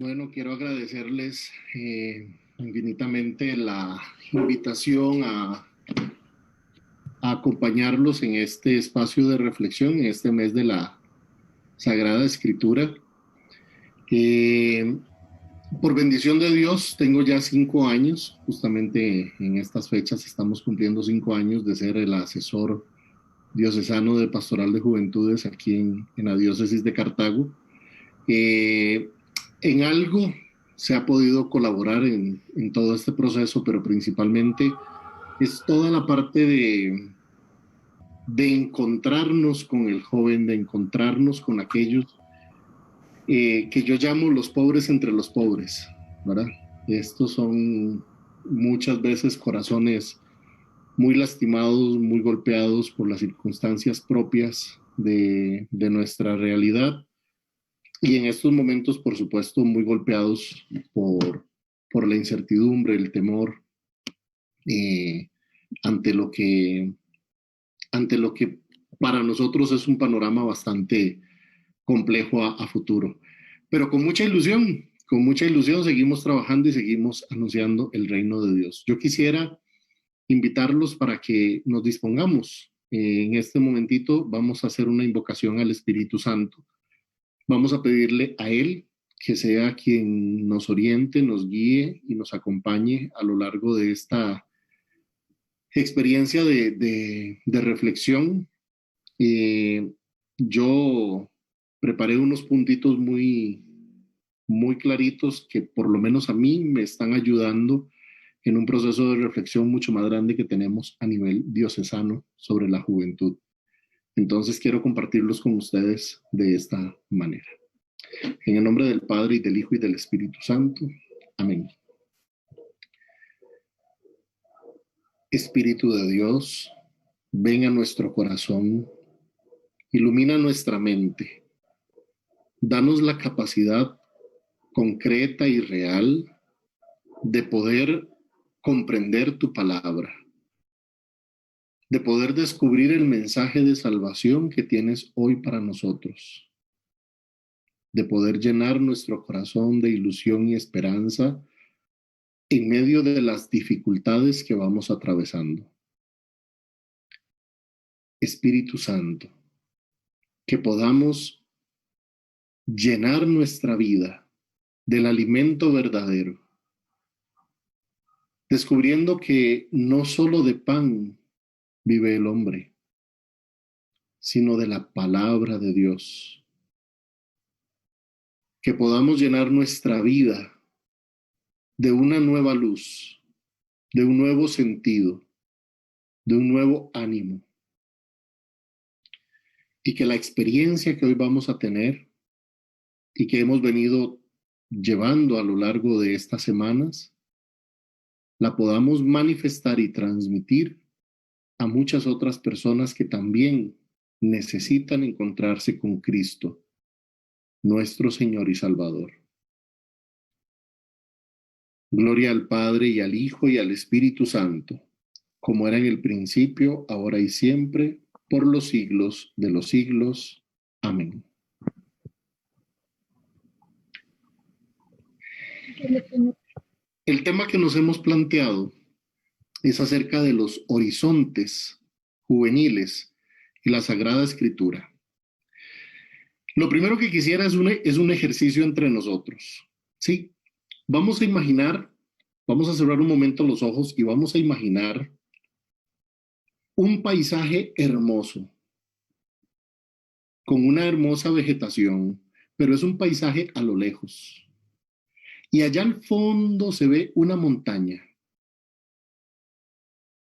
Bueno, quiero agradecerles infinitamente la invitación a acompañarlos en este espacio de reflexión, en este mes de la Sagrada Escritura. Eh, por bendición de Dios, tengo ya 5 años, justamente en estas fechas estamos cumpliendo 5 años de ser el asesor diocesano de Pastoral de Juventudes aquí en la diócesis de Cartago. Eh, en algo se ha podido colaborar en todo este proceso, pero principalmente es toda la parte de encontrarnos con el joven, de encontrarnos con aquellos que yo llamo los pobres entre los pobres, ¿verdad? Estos son muchas veces corazones muy lastimados, muy golpeados por las circunstancias propias de nuestra realidad. Y en estos momentos, por supuesto, muy golpeados por la incertidumbre, el temor eh, ante, lo que, ante lo que para nosotros es un panorama bastante complejo a futuro. Pero con mucha ilusión seguimos trabajando y seguimos anunciando el reino de Dios. Yo quisiera invitarlos para que nos dispongamos. En este momentito vamos a hacer una invocación al Espíritu Santo. Vamos a pedirle a Él que sea quien nos oriente, nos guíe y nos acompañe a lo largo de esta experiencia de reflexión. Eh, yo preparé unos puntitos muy claritos que por lo menos a mí me están ayudando en un proceso de reflexión mucho más grande que tenemos a nivel diocesano sobre la juventud. Entonces quiero compartirlos con ustedes de esta manera. En el nombre del Padre, y del Hijo, y del Espíritu Santo. Amén. Espíritu de Dios, ven a nuestro corazón, ilumina nuestra mente, danos la capacidad concreta y real de poder comprender tu palabra, de poder descubrir el mensaje de salvación que tienes hoy para nosotros, de poder llenar nuestro corazón de ilusión y esperanza en medio de las dificultades que vamos atravesando. Espíritu Santo, que podamos llenar nuestra vida del alimento verdadero, descubriendo que no solo de pan vive el hombre, sino de la palabra de Dios. Que podamos llenar nuestra vida de una nueva luz, de un nuevo sentido, de un nuevo ánimo. Y que la experiencia que hoy vamos a tener y que hemos venido llevando a lo largo de estas semanas, la podamos manifestar y transmitir a muchas otras personas que también necesitan encontrarse con Cristo, nuestro Señor y Salvador. Gloria al Padre y al Hijo y al Espíritu Santo, como era en el principio, ahora y siempre, por los siglos de los siglos. Amén. El tema que nos hemos planteado es acerca de los horizontes juveniles y la Sagrada Escritura. Lo primero que quisiera es un ejercicio entre nosotros. ¿Sí? Vamos a imaginar, vamos a cerrar un momento los ojos y vamos a imaginar un paisaje hermoso, con una hermosa vegetación, pero es un paisaje a lo lejos. Y allá al fondo se ve una montaña.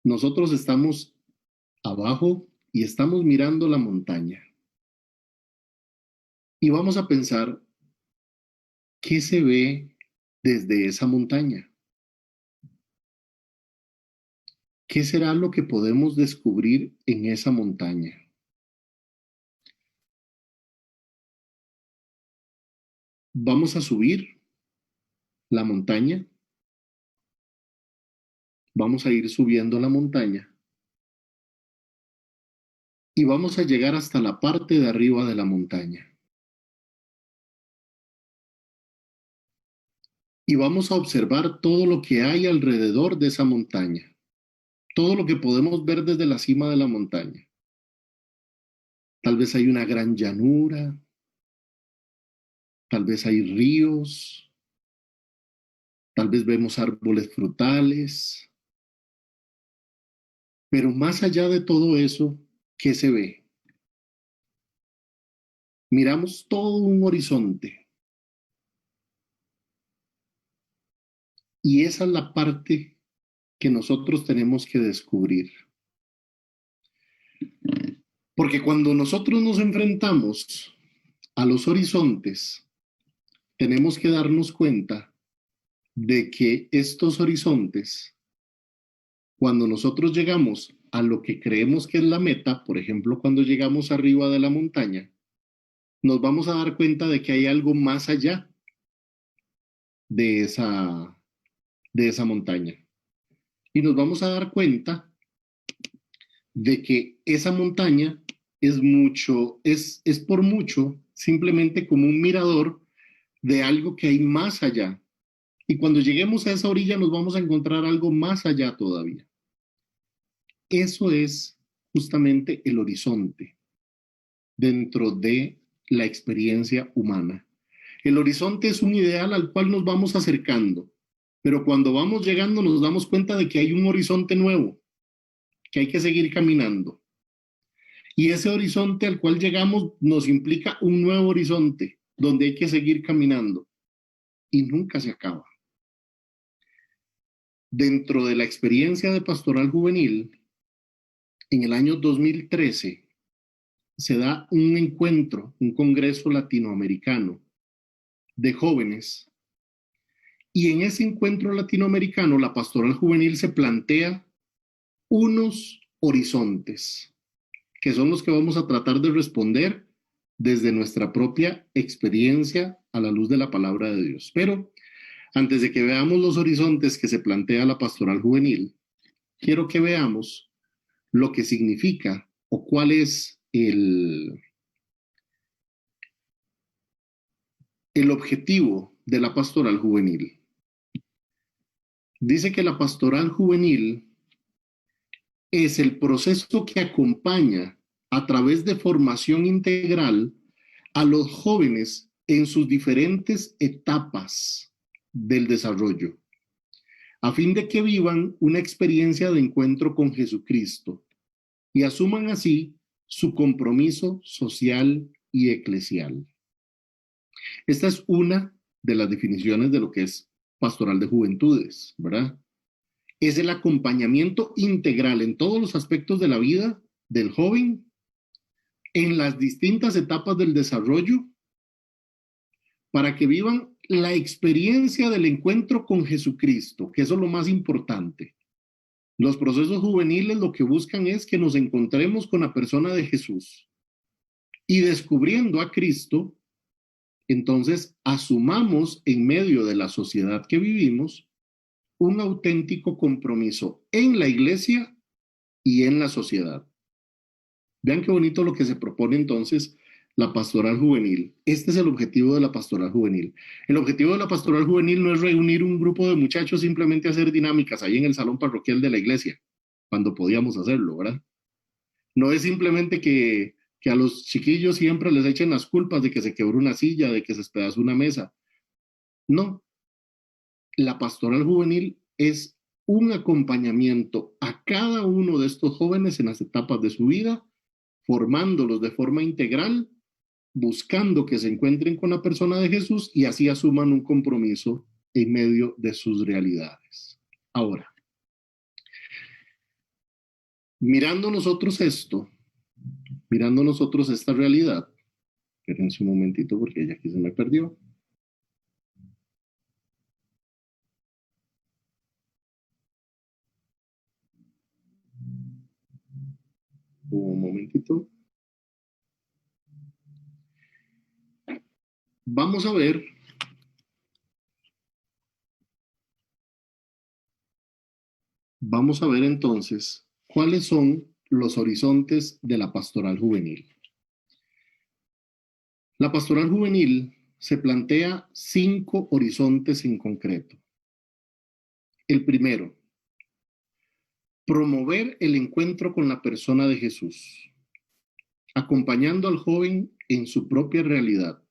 Nosotros estamos abajo y estamos mirando la montaña. Y vamos a pensar, ¿qué se ve desde esa montaña? ¿Qué será lo que podemos descubrir en esa montaña? Vamos a subir la montaña, vamos a ir subiendo la montaña y vamos a llegar hasta la parte de arriba de la montaña. y vamos a observar todo lo que hay alrededor de esa montaña, todo lo que podemos ver desde la cima de la montaña. Tal vez hay una gran llanura, tal vez hay ríos, tal vez vemos árboles frutales, pero más allá de todo eso, ¿qué se ve? Miramos todo un horizonte y esa es la parte que nosotros tenemos que descubrir. Porque cuando nosotros nos enfrentamos a los horizontes, tenemos que darnos cuenta de que estos horizontes, cuando nosotros llegamos a lo que creemos que es la meta, por ejemplo, cuando llegamos arriba de la montaña, nos vamos a dar cuenta de que hay algo más allá de esa montaña. Y nos vamos a dar cuenta de que esa montaña es por mucho simplemente como un mirador de algo que hay más allá. Y cuando lleguemos a esa orilla nos vamos a encontrar algo más allá todavía. Eso es justamente el horizonte dentro de la experiencia humana. El horizonte es un ideal al cual nos vamos acercando, pero cuando vamos llegando nos damos cuenta de que hay un horizonte nuevo, que hay que seguir caminando. Y ese horizonte al cual llegamos nos implica un nuevo horizonte donde hay que seguir caminando y nunca se acaba. Dentro de la experiencia de pastoral juvenil, en el año 2013 se da un encuentro, un congreso latinoamericano de jóvenes. Y en ese encuentro latinoamericano, la pastoral juvenil se plantea unos horizontes, que son los que vamos a tratar de responder desde nuestra propia experiencia a la luz de la palabra de Dios. Pero antes de que veamos los horizontes que se plantea la pastoral juvenil, quiero que veamos lo que significa o cuál es el objetivo de la pastoral juvenil. Dice que la pastoral juvenil es el proceso que acompaña a través de formación integral a los jóvenes en sus diferentes etapas del desarrollo, a fin de que vivan una experiencia de encuentro con Jesucristo y asuman así su compromiso social y eclesial. Esta es una de las definiciones de lo que es pastoral de juventudes, ¿verdad? Es el acompañamiento integral en todos los aspectos de la vida del joven, en las distintas etapas del desarrollo, para que vivan la experiencia del encuentro con Jesucristo, que eso es lo más importante. Los procesos juveniles lo que buscan es que nos encontremos con la persona de Jesús y descubriendo a Cristo, entonces asumamos en medio de la sociedad que vivimos un auténtico compromiso en la iglesia y en la sociedad. Vean qué bonito lo que se propone entonces la pastoral juvenil. Este es el objetivo de la pastoral juvenil. El objetivo de la pastoral juvenil no es reunir un grupo de muchachos simplemente a hacer dinámicas ahí en el salón parroquial de la iglesia, cuando podíamos hacerlo, ¿verdad? No es simplemente que a los chiquillos siempre les echen las culpas de que se quebró una silla, de que se despedazó una mesa. No, la pastoral juvenil es un acompañamiento a cada uno de estos jóvenes en las etapas de su vida, formándolos de forma integral, buscando que se encuentren con la persona de Jesús y así asuman un compromiso en medio de sus realidades. Ahora, mirando nosotros esto, mirando nosotros esta realidad, espérense un momentito porque ya aquí se me perdió. Un momentito. Vamos a ver entonces cuáles son los horizontes de la pastoral juvenil. La pastoral juvenil se plantea 5 horizontes en concreto. El primero, promover el encuentro con la persona de Jesús, acompañando al joven en su propia realidad,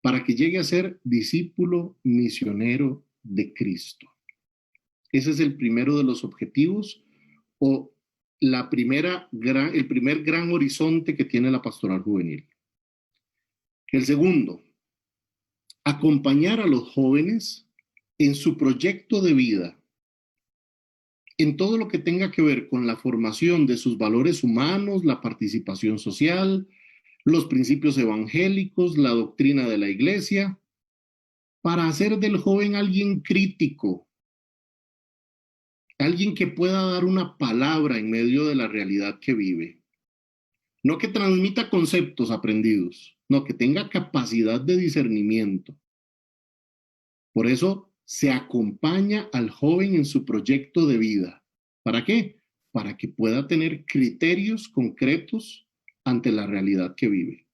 para que llegue a ser discípulo misionero de Cristo. Ese es el primero de los objetivos o el primer gran horizonte que tiene la pastoral juvenil. El segundo, acompañar a los jóvenes en su proyecto de vida, en todo lo que tenga que ver con la formación de sus valores humanos, la participación social, los principios evangélicos, la doctrina de la iglesia, para hacer del joven alguien crítico, alguien que pueda dar una palabra en medio de la realidad que vive. No que transmita conceptos aprendidos, no, que tenga capacidad de discernimiento. Por eso se acompaña al joven en su proyecto de vida. ¿Para qué? Para que pueda tener criterios concretos ante la realidad que vive.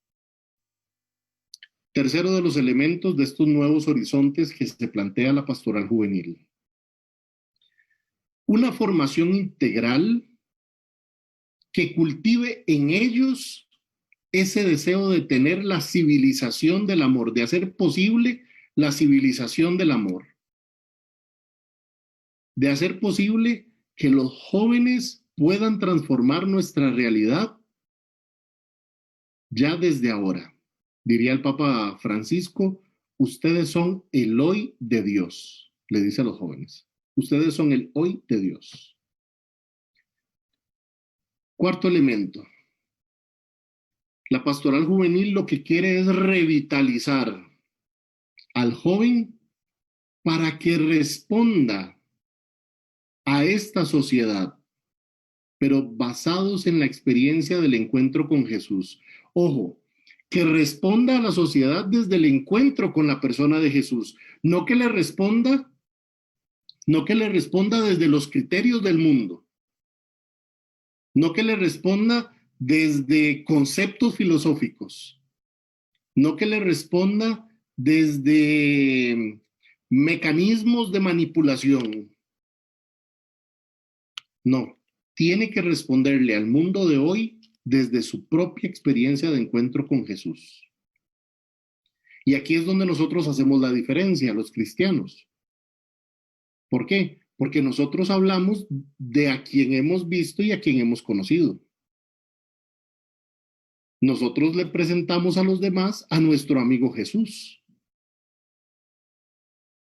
Tercero de los elementos de estos nuevos horizontes que se plantea la pastoral juvenil. Una formación integral que cultive en ellos ese deseo de tener la civilización del amor, de hacer posible la civilización del amor, de hacer posible que los jóvenes puedan transformar nuestra realidad ya desde ahora. Diría el Papa Francisco, ustedes son el hoy de Dios, le dice a los jóvenes. Ustedes son el hoy de Dios. Cuarto elemento. La pastoral juvenil lo que quiere es revitalizar al joven para que responda a esta sociedad, pero basados en la experiencia del encuentro con Jesús. Ojo, que responda a la sociedad desde el encuentro con la persona de Jesús, no que le responda desde los criterios del mundo, no que le responda desde conceptos filosóficos, no que le responda desde mecanismos de manipulación. No, tiene que responderle al mundo de hoy desde su propia experiencia de encuentro con Jesús. Y aquí es donde nosotros hacemos la diferencia, los cristianos. ¿Por qué? Porque nosotros hablamos de a quien hemos visto y a quien hemos conocido. Nosotros le presentamos a los demás a nuestro amigo Jesús.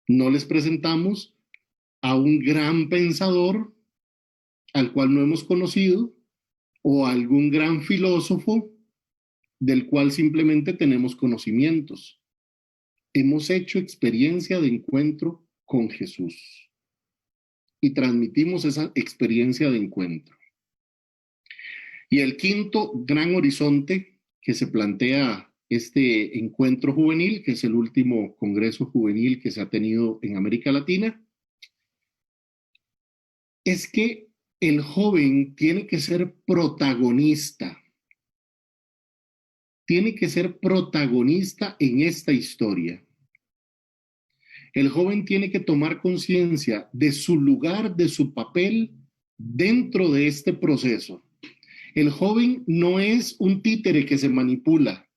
No les presentamos a un gran pensador al cual no hemos conocido o a algún gran filósofo del cual simplemente tenemos conocimientos. Hemos hecho experiencia de encuentro con Jesús y transmitimos esa experiencia de encuentro. Y el quinto gran horizonte que se plantea este encuentro juvenil, que es el último congreso juvenil que se ha tenido en América Latina, es que el joven tiene que ser protagonista. Tiene que ser protagonista en esta historia. El joven tiene que tomar conciencia de su lugar, de su papel dentro de este proceso. El joven no es un títere que se manipula.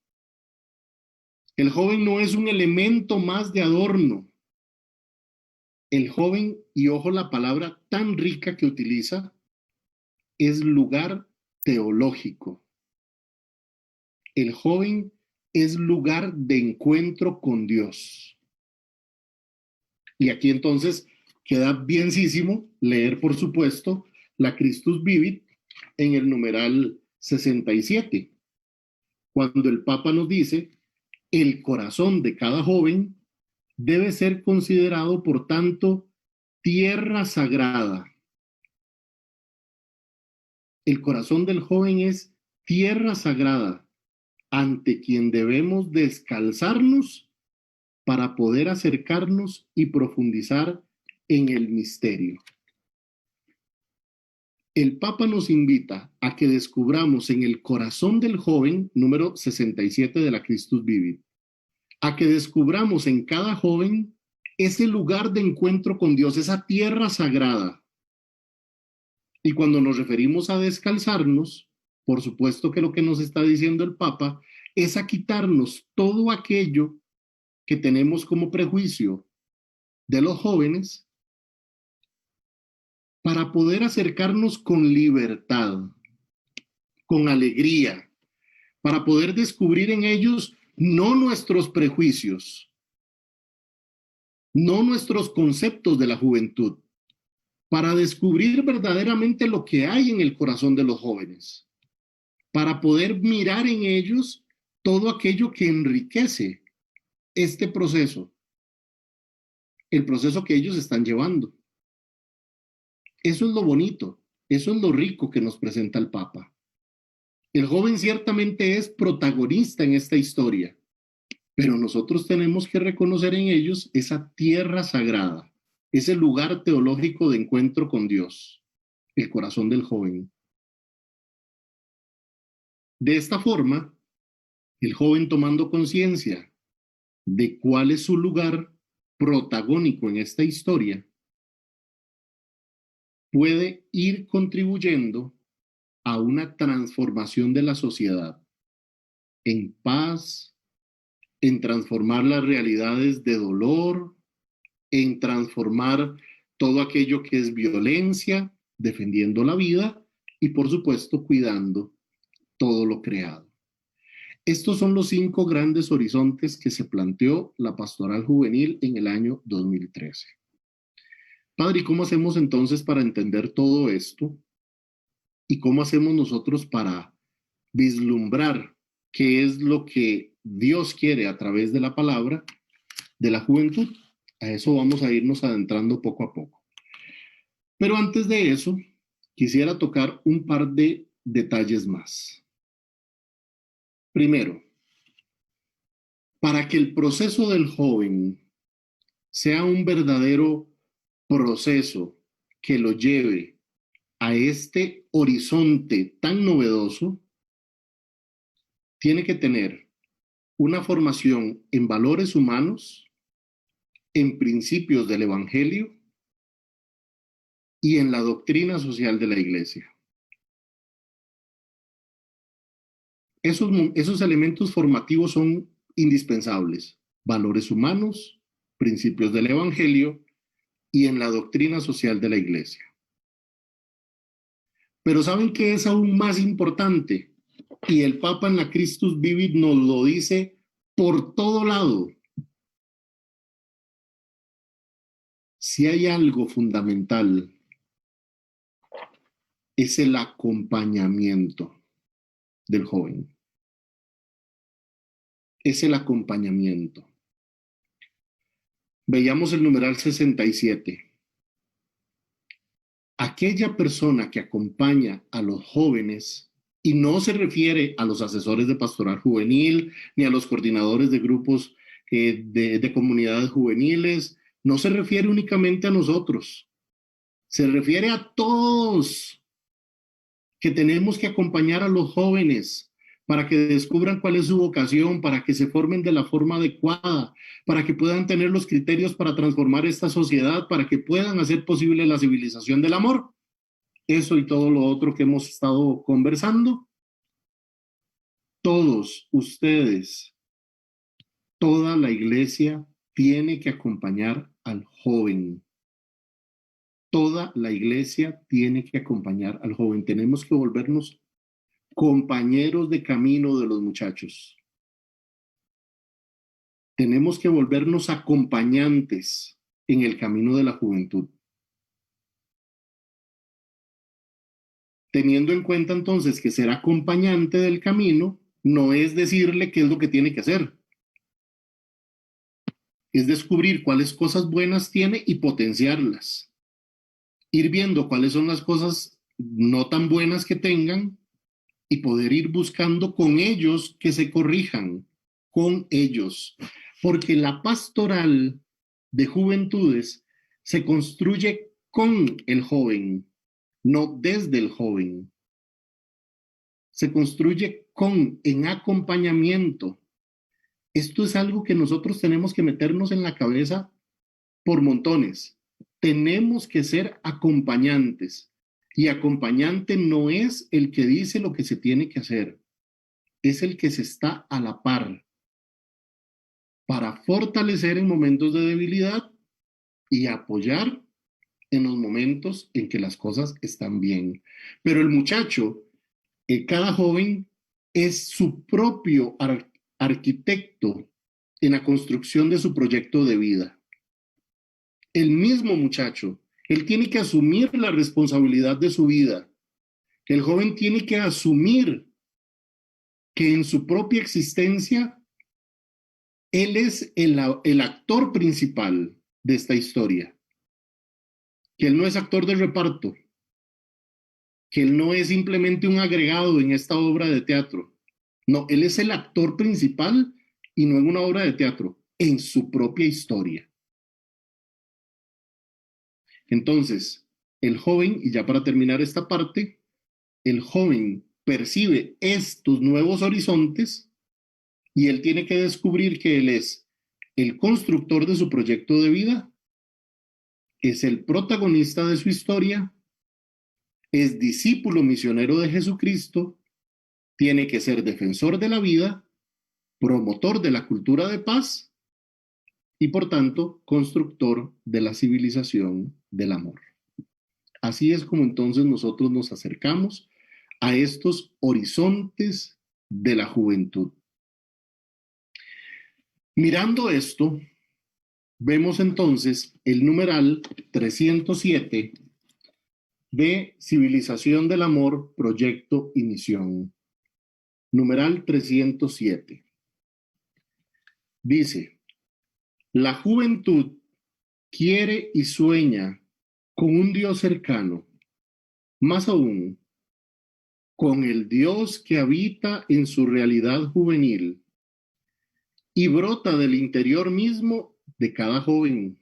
El joven no es un elemento más de adorno. El joven, y ojo la palabra tan rica que utiliza, es lugar teológico. El joven es lugar de encuentro con Dios. Y aquí entonces queda bienísimo leer, por supuesto, la Christus Vivit en el numeral 67, cuando el Papa nos dice, el corazón de cada joven debe ser considerado, por tanto, tierra sagrada. El corazón del joven es tierra sagrada ante quien debemos descalzarnos para poder acercarnos y profundizar en el misterio. El Papa nos invita a que descubramos en el corazón del joven, número 67 de la Christus Vivit, a que descubramos en cada joven ese lugar de encuentro con Dios, esa tierra sagrada. Y cuando nos referimos a descalzarnos, por supuesto que lo que nos está diciendo el Papa es a quitarnos todo aquello que tenemos como prejuicio de los jóvenes para poder acercarnos con libertad, con alegría, para poder descubrir en ellos no nuestros prejuicios, no nuestros conceptos de la juventud, para descubrir verdaderamente lo que hay en el corazón de los jóvenes, para poder mirar en ellos todo aquello que enriquece este proceso, el proceso que ellos están llevando. Eso es lo bonito, eso es lo rico que nos presenta el Papa. El joven ciertamente es protagonista en esta historia, pero nosotros tenemos que reconocer en ellos esa tierra sagrada, ese lugar teológico de encuentro con Dios, el corazón del joven. De esta forma, el joven tomando conciencia de cuál es su lugar protagónico en esta historia, puede ir contribuyendo a una transformación de la sociedad en paz, en transformar las realidades de dolor, en transformar todo aquello que es violencia, defendiendo la vida y, por supuesto, cuidando todo lo creado. Estos son los 5 grandes horizontes que se planteó la pastoral juvenil en el año 2013. Padre, ¿y cómo hacemos entonces para entender todo esto? ¿Y cómo hacemos nosotros para vislumbrar qué es lo que Dios quiere a través de la palabra de la juventud? A eso vamos a irnos adentrando poco a poco. Pero antes de eso, quisiera tocar un par de detalles más. Primero, para que el proceso del joven sea un verdadero proceso que lo lleve a este horizonte tan novedoso, tiene que tener una formación en valores humanos, en principios del Evangelio y en la doctrina social de la Iglesia. Esos elementos formativos son indispensables. Valores humanos, principios del Evangelio y en la doctrina social de la Iglesia. Pero ¿saben qué es aún más importante? Y el Papa en la Christus Vivit nos lo dice por todo lado. Si hay algo fundamental, es el acompañamiento del joven. Es el acompañamiento. Veamos el numeral 67. Aquella persona que acompaña a los jóvenes, y no se refiere a los asesores de pastoral juvenil, ni a los coordinadores de grupos de comunidades juveniles, no se refiere únicamente a nosotros, se refiere a todos que tenemos que acompañar a los jóvenes para que descubran cuál es su vocación, para que se formen de la forma adecuada, para que puedan tener los criterios para transformar esta sociedad, para que puedan hacer posible la civilización del amor. Eso y todo lo otro que hemos estado conversando. Todos ustedes, toda la iglesia tiene que acompañar al joven. Toda la iglesia tiene que acompañar al joven. Tenemos que volvernos compañeros de camino de los muchachos. Tenemos que volvernos acompañantes en el camino de la juventud. Teniendo en cuenta entonces que ser acompañante del camino no es decirle qué es lo que tiene que hacer. Es descubrir cuáles cosas buenas tiene y potenciarlas. Ir viendo cuáles son las cosas no tan buenas que tengan y poder ir buscando con ellos que se corrijan, con ellos. Porque la pastoral de juventudes se construye con el joven, no desde el joven. Se construye con, en acompañamiento, Esto es algo que nosotros tenemos que meternos en la cabeza por montones. Tenemos que ser acompañantes. Y acompañante no es el que dice lo que se tiene que hacer, es el que se está a la par para fortalecer en momentos de debilidad y apoyar en los momentos en que las cosas están bien. Pero el muchacho, cada joven, es su propio arquitecto en la construcción de su proyecto de vida. El mismo muchacho, él tiene que asumir la responsabilidad de su vida. El joven tiene que asumir que en su propia existencia, él es el actor principal de esta historia, que él no es actor de reparto, que él no es simplemente un agregado en esta obra de teatro. No, él es el actor principal y no en una obra de teatro, en su propia historia. Entonces, el joven, y ya para terminar esta parte, el joven percibe estos nuevos horizontes y él tiene que descubrir que él es el constructor de su proyecto de vida, es el protagonista de su historia, es discípulo misionero de Jesucristo, tiene que ser defensor de la vida, promotor de la cultura de paz y por tanto constructor de la civilización del amor. Así es como entonces nosotros nos acercamos a estos horizontes de la juventud. Mirando esto, vemos entonces el numeral 307 de Civilización del Amor, Proyecto y Misión. Numeral 307. Dice, la juventud quiere y sueña con un Dios cercano, más aún, con el Dios que habita en su realidad juvenil y brota del interior mismo de cada joven.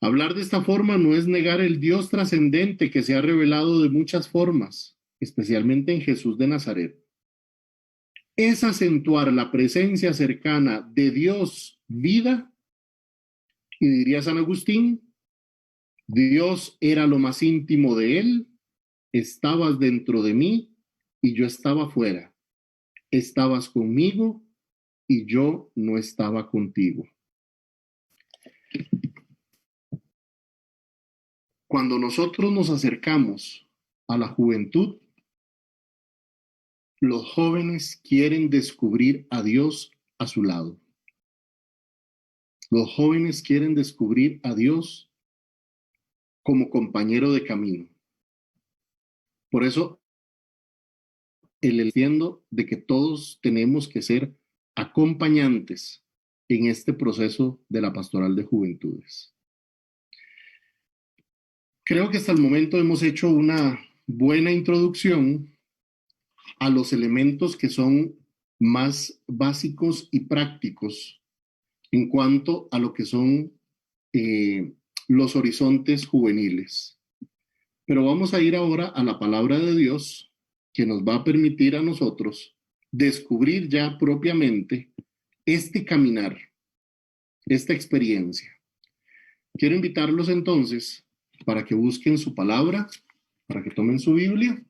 Hablar de esta forma no es negar el Dios trascendente que se ha revelado de muchas formas, especialmente en Jesús de Nazaret. Es acentuar la presencia cercana de Dios vida, y diría San Agustín, Dios era lo más íntimo de él, estabas dentro de mí y yo estaba fuera, estabas conmigo y yo no estaba contigo. Cuando nosotros nos acercamos a la juventud, los jóvenes quieren descubrir a Dios a su lado. Los jóvenes quieren descubrir a Dios como compañero de camino. Por eso, el entiendo de que todos tenemos que ser acompañantes en este proceso de la pastoral de juventudes. Creo que hasta el momento hemos hecho una buena introducción a los elementos que son más básicos y prácticos en cuanto a lo que son los horizontes juveniles. Pero vamos a ir ahora a la palabra de Dios, que nos va a permitir a nosotros descubrir ya propiamente este caminar, esta experiencia. Quiero invitarlos entonces para que busquen su palabra, para que tomen su Biblia.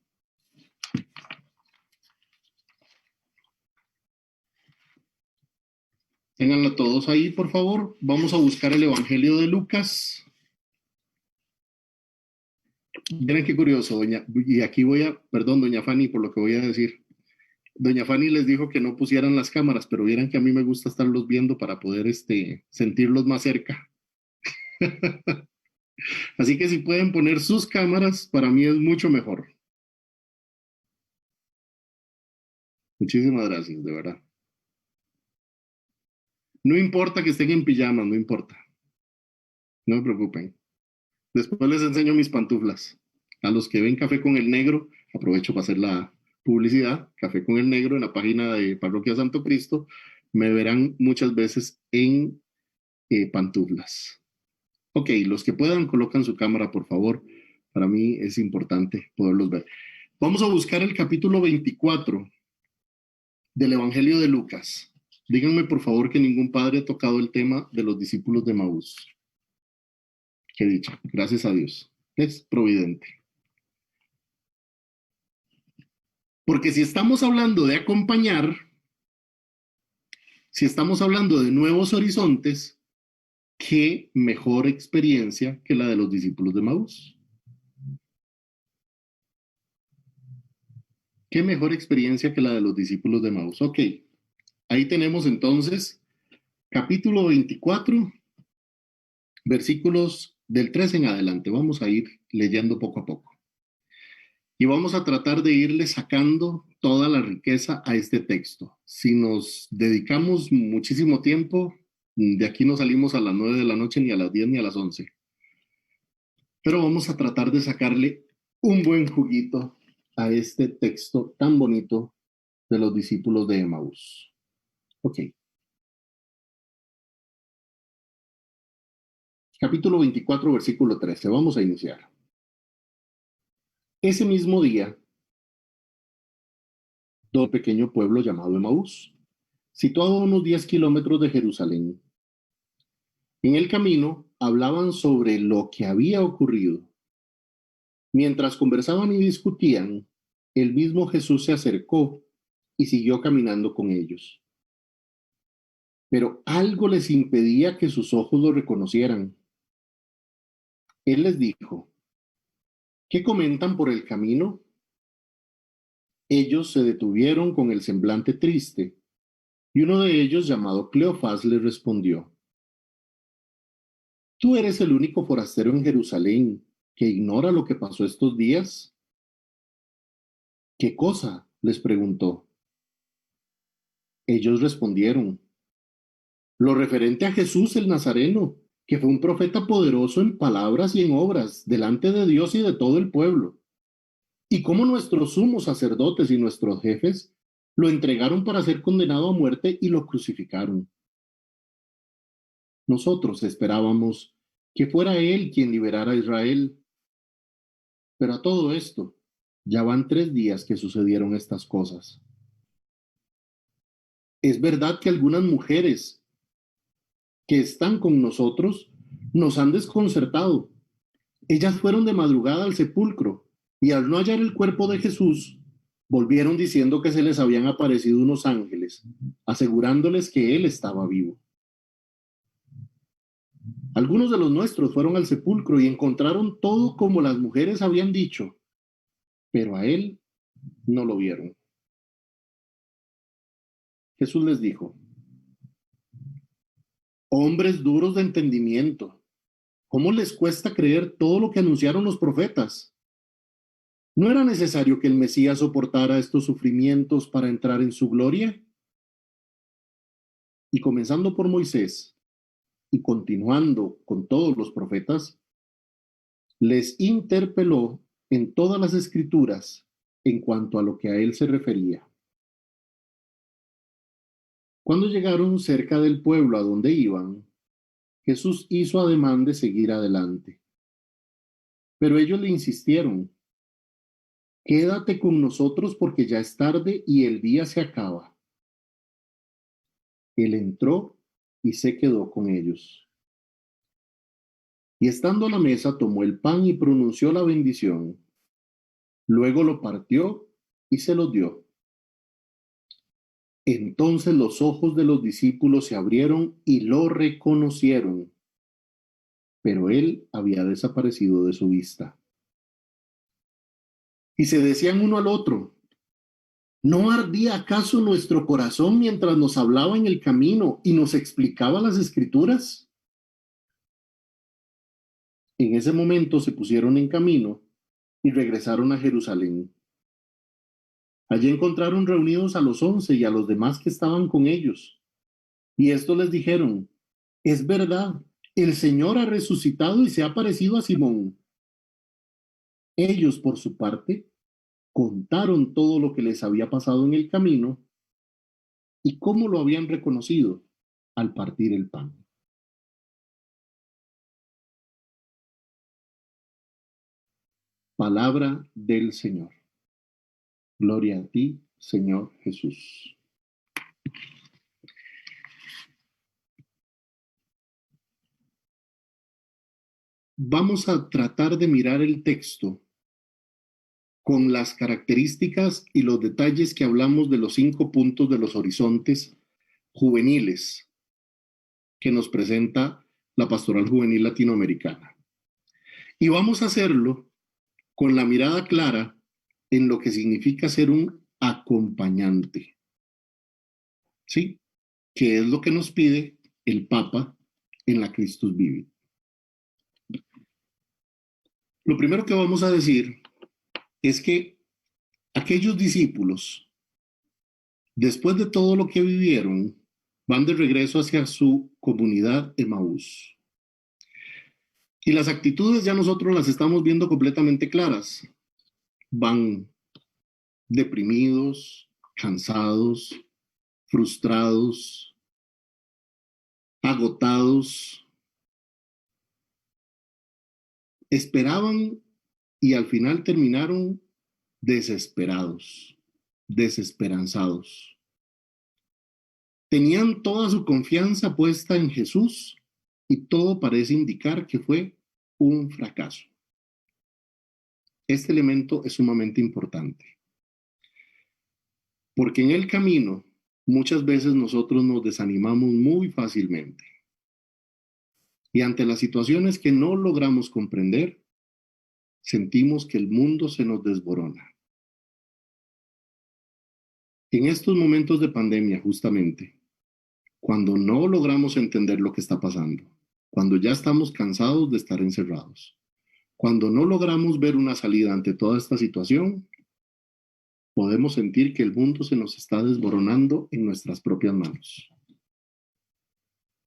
Ténganla todos ahí, por favor. Vamos a buscar el Evangelio de Lucas. Miren qué curioso, y aquí perdón, doña Fanny, por lo que voy a decir. Doña Fanny les dijo que no pusieran las cámaras, pero vieran que a mí me gusta estarlos viendo para poder sentirlos más cerca. Así que si pueden poner sus cámaras, para mí es mucho mejor. Muchísimas gracias, de verdad. No importa que estén en pijamas, no importa. No me preocupen. Después les enseño mis pantuflas. A los que ven Café con el Negro, aprovecho para hacer la publicidad, Café con el Negro en la página de Parroquia Santo Cristo, me verán muchas veces en pantuflas. Ok, los que puedan, colocan su cámara, por favor. Para mí es importante poderlos ver. Vamos a buscar el capítulo 24 del Evangelio de Lucas. Díganme por favor que ningún padre ha tocado el tema de los discípulos de Maús. Qué dicha, gracias a Dios. Es providente. Porque si estamos hablando de acompañar, si estamos hablando de nuevos horizontes, qué mejor experiencia que la de los discípulos de Maús. Qué mejor experiencia que la de los discípulos de Maús. Ok, ahí tenemos entonces capítulo 24, versículos del 3 en adelante. Vamos a ir leyendo poco a poco. Y vamos a tratar de irle sacando toda la riqueza a este texto. Si nos dedicamos muchísimo tiempo, de aquí no salimos a las 9 de la noche, ni a las 10, ni a las 11. Pero vamos a tratar de sacarle un buen juguito a este texto tan bonito de los discípulos de Emaús. Ok. Capítulo 24, versículo 13. Vamos a iniciar. Ese mismo día, un pequeño pueblo llamado Emaús, situado a unos 10 kilómetros de Jerusalén. En el camino hablaban sobre lo que había ocurrido. Mientras conversaban y discutían, el mismo Jesús se acercó y siguió caminando con ellos. Pero algo les impedía que sus ojos lo reconocieran. Él les dijo, ¿qué comentan por el camino? Ellos se detuvieron con el semblante triste, y uno de ellos, llamado Cleofás, les respondió, ¿tú eres el único forastero en Jerusalén que ignora lo que pasó estos días? ¿Qué cosa? Les preguntó. Ellos respondieron, lo referente a Jesús el Nazareno, que fue un profeta poderoso en palabras y en obras, delante de Dios y de todo el pueblo. Y cómo nuestros sumos sacerdotes y nuestros jefes lo entregaron para ser condenado a muerte y lo crucificaron. Nosotros esperábamos que fuera Él quien liberara a Israel. Pero a todo esto, ya van 3 días que sucedieron estas cosas. Es verdad que algunas mujeres que están con nosotros nos han desconcertado. Ellas fueron de madrugada al sepulcro y al no hallar el cuerpo de Jesús, volvieron diciendo que se les habían aparecido unos ángeles, asegurándoles que Él estaba vivo. Algunos de los nuestros fueron al sepulcro y encontraron todo como las mujeres habían dicho, pero a Él no lo vieron. Jesús les dijo, hombres duros de entendimiento, ¿cómo les cuesta creer todo lo que anunciaron los profetas? ¿No era necesario que el Mesías soportara estos sufrimientos para entrar en su gloria? Y comenzando por Moisés y continuando con todos los profetas, les interpeló en todas las escrituras en cuanto a lo que a él se refería. Cuando llegaron cerca del pueblo a donde iban, Jesús hizo ademán de seguir adelante. Pero ellos le insistieron, quédate con nosotros porque ya es tarde y el día se acaba. Él entró y se quedó con ellos. Y estando a la mesa tomó el pan y pronunció la bendición. Luego lo partió y se lo dio. Entonces los ojos de los discípulos se abrieron y lo reconocieron, pero él había desaparecido de su vista. Y se decían uno al otro, ¿no ardía acaso nuestro corazón mientras nos hablaba en el camino y nos explicaba las escrituras? En ese momento se pusieron en camino y regresaron a Jerusalén. Allí encontraron reunidos a los 11 y a los demás que estaban con ellos. Y estos les dijeron, es verdad, el Señor ha resucitado y se ha parecido a Simón. Ellos, por su parte, contaron todo lo que les había pasado en el camino y cómo lo habían reconocido al partir el pan. Palabra del Señor. Gloria a ti, Señor Jesús. Vamos a tratar de mirar el texto con las características y los detalles que hablamos de los 5 puntos de los horizontes juveniles que nos presenta la Pastoral Juvenil Latinoamericana. Y vamos a hacerlo con la mirada clara en lo que significa ser un acompañante, ¿sí? Que es lo que nos pide el Papa en la Christus Vivit. Lo primero que vamos a decir es que aquellos discípulos, después de todo lo que vivieron, van de regreso hacia su comunidad Emaús. Y las actitudes ya nosotros las estamos viendo completamente claras. Van deprimidos, cansados, frustrados, agotados. Esperaban y al final terminaron desesperados, desesperanzados. Tenían toda su confianza puesta en Jesús y todo parece indicar que fue un fracaso. Este elemento es sumamente importante, porque en el camino muchas veces nosotros nos desanimamos muy fácilmente y ante las situaciones que no logramos comprender, sentimos que el mundo se nos desborona. En estos momentos de pandemia, justamente, cuando no logramos entender lo que está pasando, cuando ya estamos cansados de estar encerrados, cuando no logramos ver una salida ante toda esta situación, podemos sentir que el mundo se nos está desboronando en nuestras propias manos.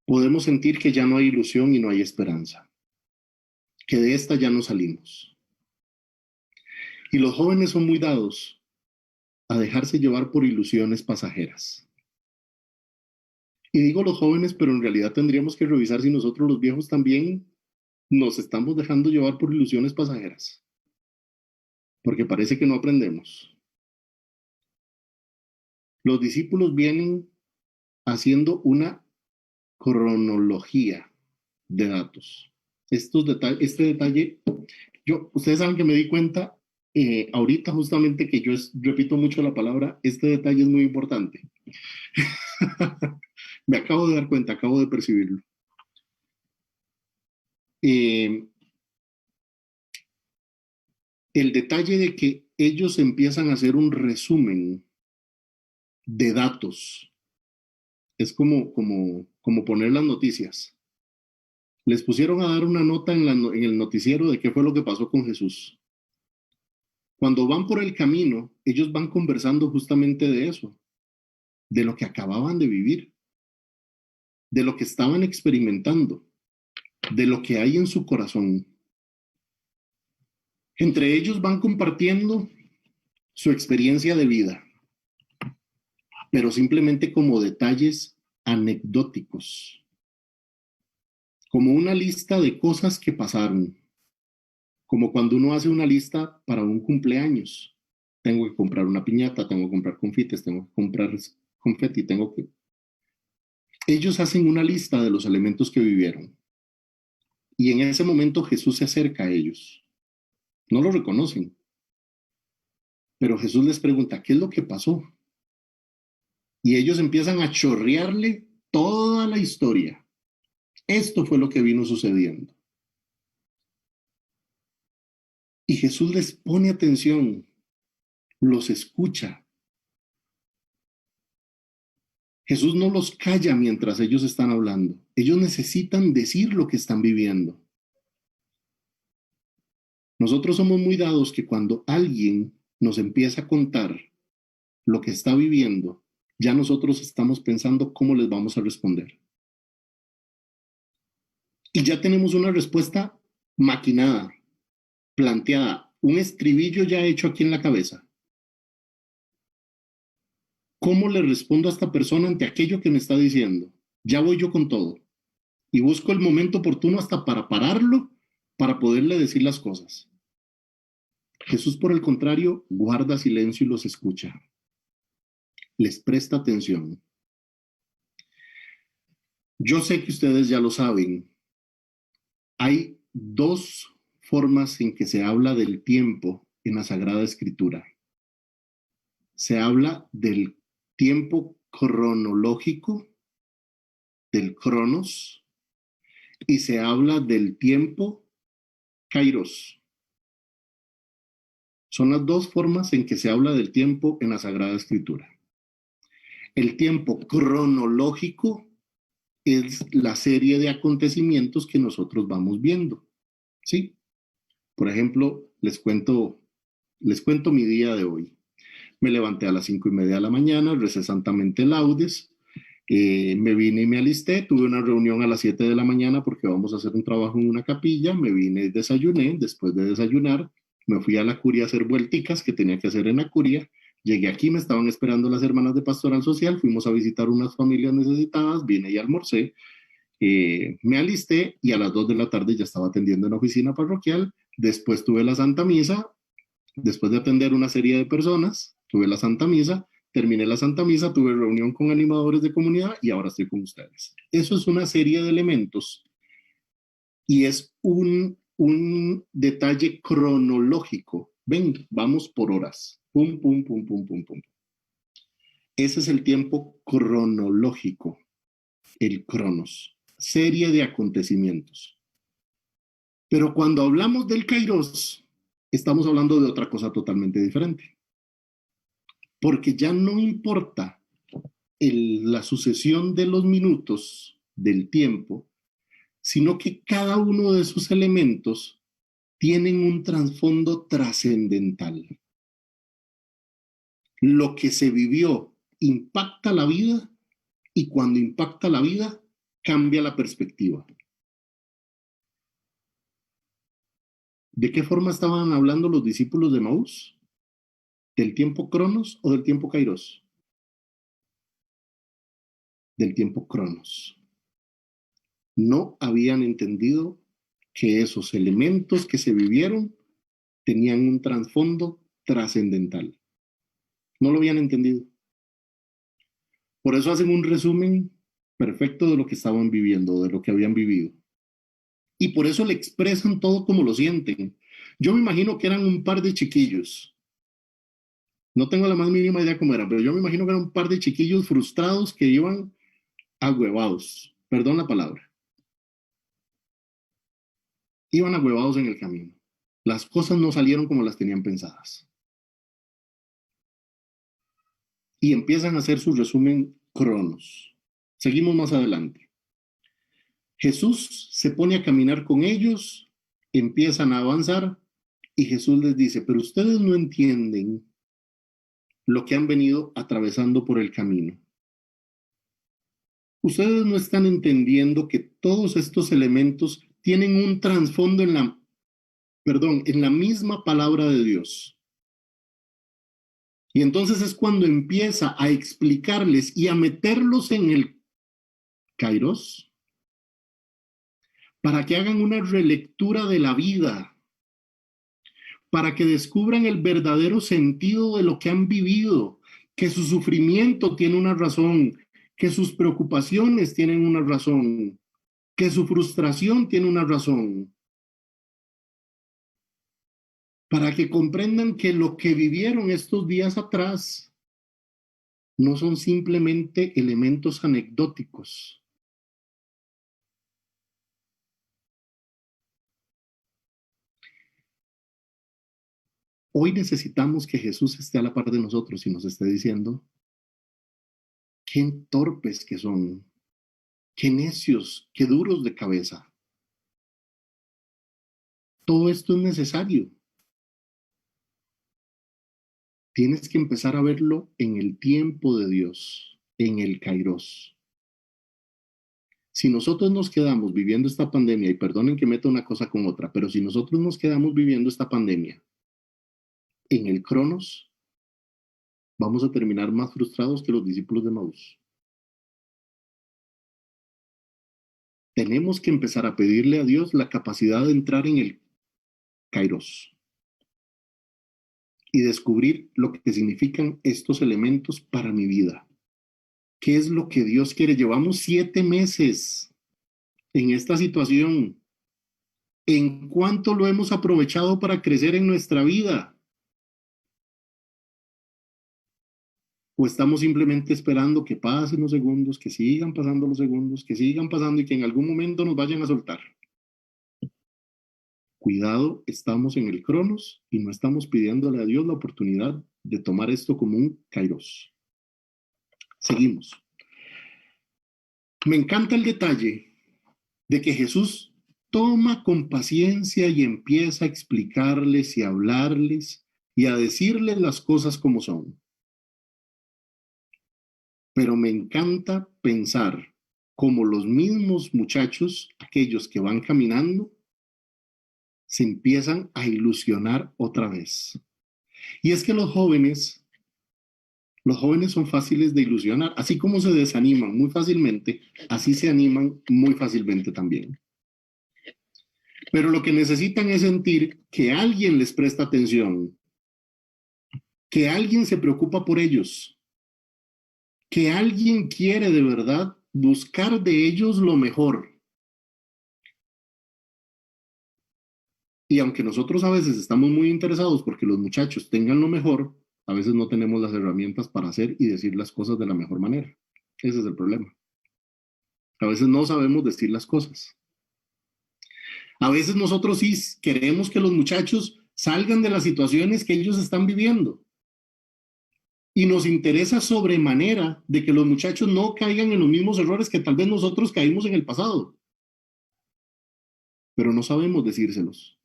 Podemos sentir que ya no hay ilusión y no hay esperanza, que de esta ya no salimos. Y los jóvenes son muy dados a dejarse llevar por ilusiones pasajeras. Y digo los jóvenes, pero en realidad tendríamos que revisar si nosotros los viejos también nos estamos dejando llevar por ilusiones pasajeras, porque parece que no aprendemos. Los discípulos vienen haciendo una cronología de datos. Este detalle, ustedes saben que me di cuenta ahorita justamente que yo repito mucho la palabra, este detalle es muy importante. Me acabo de dar cuenta, acabo de percibirlo. El detalle de que ellos empiezan a hacer un resumen de datos. Es como poner las noticias. Les pusieron a dar una nota en el noticiero de qué fue lo que pasó con Jesús. Cuando van por el camino, ellos van conversando justamente de eso, de lo que acababan de vivir, de lo que estaban experimentando, de lo que hay en su corazón. Entre ellos van compartiendo su experiencia de vida, pero simplemente como detalles anecdóticos, como una lista de cosas que pasaron, como cuando uno hace una lista para un cumpleaños. Tengo que comprar una piñata, tengo que comprar confites, tengo que comprar confeti, tengo que... Ellos hacen una lista de los elementos que vivieron. Y en ese momento Jesús se acerca a ellos. No lo reconocen. Pero Jesús les pregunta, ¿qué es lo que pasó? Y ellos empiezan a chorrearle toda la historia. Esto fue lo que vino sucediendo. Y Jesús les pone atención, los escucha. Jesús no los calla mientras ellos están hablando. Ellos necesitan decir lo que están viviendo. Nosotros somos muy dados que cuando alguien nos empieza a contar lo que está viviendo, ya nosotros estamos pensando cómo les vamos a responder. Y ya tenemos una respuesta maquinada, planteada, un estribillo ya hecho aquí en la cabeza. ¿Cómo le respondo a esta persona ante aquello que me está diciendo? Ya voy yo con todo. Y busco el momento oportuno hasta para pararlo, para poderle decir las cosas. Jesús, por el contrario, guarda silencio y los escucha. Les presta atención. Yo sé que ustedes ya lo saben. Hay dos formas en que se habla del tiempo en la Sagrada Escritura. Se habla del tiempo cronológico, del cronos, y se habla del tiempo kairos. Son las dos formas en que se habla del tiempo en la Sagrada Escritura. El tiempo cronológico es la serie de acontecimientos que nosotros vamos viendo, ¿sí? Por ejemplo, les cuento mi día de hoy. Me levanté a las 5:30 de la mañana, recé santamente laudes, me vine y me alisté, tuve una reunión a las 7 de la mañana porque vamos a hacer un trabajo en una capilla, me vine y desayuné, después de desayunar me fui a la curia a hacer vuelticas que tenía que hacer en la curia, llegué aquí, me estaban esperando las hermanas de Pastoral Social, fuimos a visitar unas familias necesitadas, vine y almorcé, me alisté y a las 2 de la tarde ya estaba atendiendo en la oficina parroquial, después tuve la Santa Misa, después de atender una serie de personas, tuve la Santa Misa, terminé la Santa Misa, tuve reunión con animadores de comunidad y ahora estoy con ustedes. Eso es una serie de elementos y es un detalle cronológico. Ven, vamos por horas. Pum, pum, pum, pum, pum, pum. Ese es el tiempo cronológico, el cronos, serie de acontecimientos. Pero cuando hablamos del kairos, estamos hablando de otra cosa totalmente diferente. Porque ya no importa la sucesión de los minutos del tiempo, sino que cada uno de esos elementos tienen un trasfondo trascendental. Lo que se vivió impacta la vida y cuando impacta la vida cambia la perspectiva. ¿De qué forma estaban hablando los discípulos de Maús? ¿Del tiempo Cronos o del tiempo Kairos? Del tiempo Cronos. No habían entendido que esos elementos que se vivieron tenían un trasfondo trascendental. No lo habían entendido. Por eso hacen un resumen perfecto de lo que estaban viviendo, de lo que habían vivido. Y por eso le expresan todo como lo sienten. Yo me imagino que eran un par de chiquillos. No tengo la más mínima idea cómo eran, pero yo me imagino que eran un par de chiquillos frustrados que iban agüevados. Perdón la palabra. Iban agüevados en el camino. Las cosas no salieron como las tenían pensadas. Y empiezan a hacer su resumen cronos. Seguimos más adelante. Jesús se pone a caminar con ellos, empiezan a avanzar y Jesús les dice, pero ustedes no entienden lo que han venido atravesando por el camino. Ustedes no están entendiendo que todos estos elementos tienen un trasfondo en la misma palabra de Dios. Y entonces es cuando empieza a explicarles y a meterlos en el Kairos para que hagan una relectura de la vida, para que descubran el verdadero sentido de lo que han vivido, que su sufrimiento tiene una razón, que sus preocupaciones tienen una razón, que su frustración tiene una razón, para que comprendan que lo que vivieron estos días atrás no son simplemente elementos anecdóticos. Hoy necesitamos que Jesús esté a la par de nosotros y nos esté diciendo qué torpes que son, qué necios, qué duros de cabeza. Todo esto es necesario. Tienes que empezar a verlo en el tiempo de Dios, en el Kairos. Si nosotros nos quedamos viviendo esta pandemia, y perdonen que meta una cosa con otra, pero si nosotros nos quedamos viviendo esta pandemia en el Cronos, vamos a terminar más frustrados que los discípulos de Maús. Tenemos que empezar a pedirle a Dios la capacidad de entrar en el Kairos y descubrir lo que significan estos elementos para mi vida. ¿Qué es lo que Dios quiere? Llevamos 7 meses en esta situación. ¿En cuánto lo hemos aprovechado para crecer en nuestra vida? ¿O estamos simplemente esperando que pasen los segundos, que sigan pasando los segundos, que sigan pasando y que en algún momento nos vayan a soltar? Cuidado, estamos en el Cronos y no estamos pidiéndole a Dios la oportunidad de tomar esto como un kairos. Seguimos. Me encanta el detalle de que Jesús toma con paciencia y empieza a explicarles y a hablarles y a decirles las cosas como son. Pero me encanta pensar cómo los mismos muchachos, aquellos que van caminando, se empiezan a ilusionar otra vez. Y es que los jóvenes son fáciles de ilusionar, así como se desaniman muy fácilmente, así se animan muy fácilmente también. Pero lo que necesitan es sentir que alguien les presta atención, que alguien se preocupa por ellos, que alguien quiere de verdad buscar de ellos lo mejor. Y aunque nosotros a veces estamos muy interesados porque los muchachos tengan lo mejor, a veces no tenemos las herramientas para hacer y decir las cosas de la mejor manera. Ese es el problema. A veces no sabemos decir las cosas. A veces nosotros sí queremos que los muchachos salgan de las situaciones que ellos están viviendo. Y nos interesa sobremanera de que los muchachos no caigan en los mismos errores que tal vez nosotros caímos en el pasado. Pero no sabemos decírselos.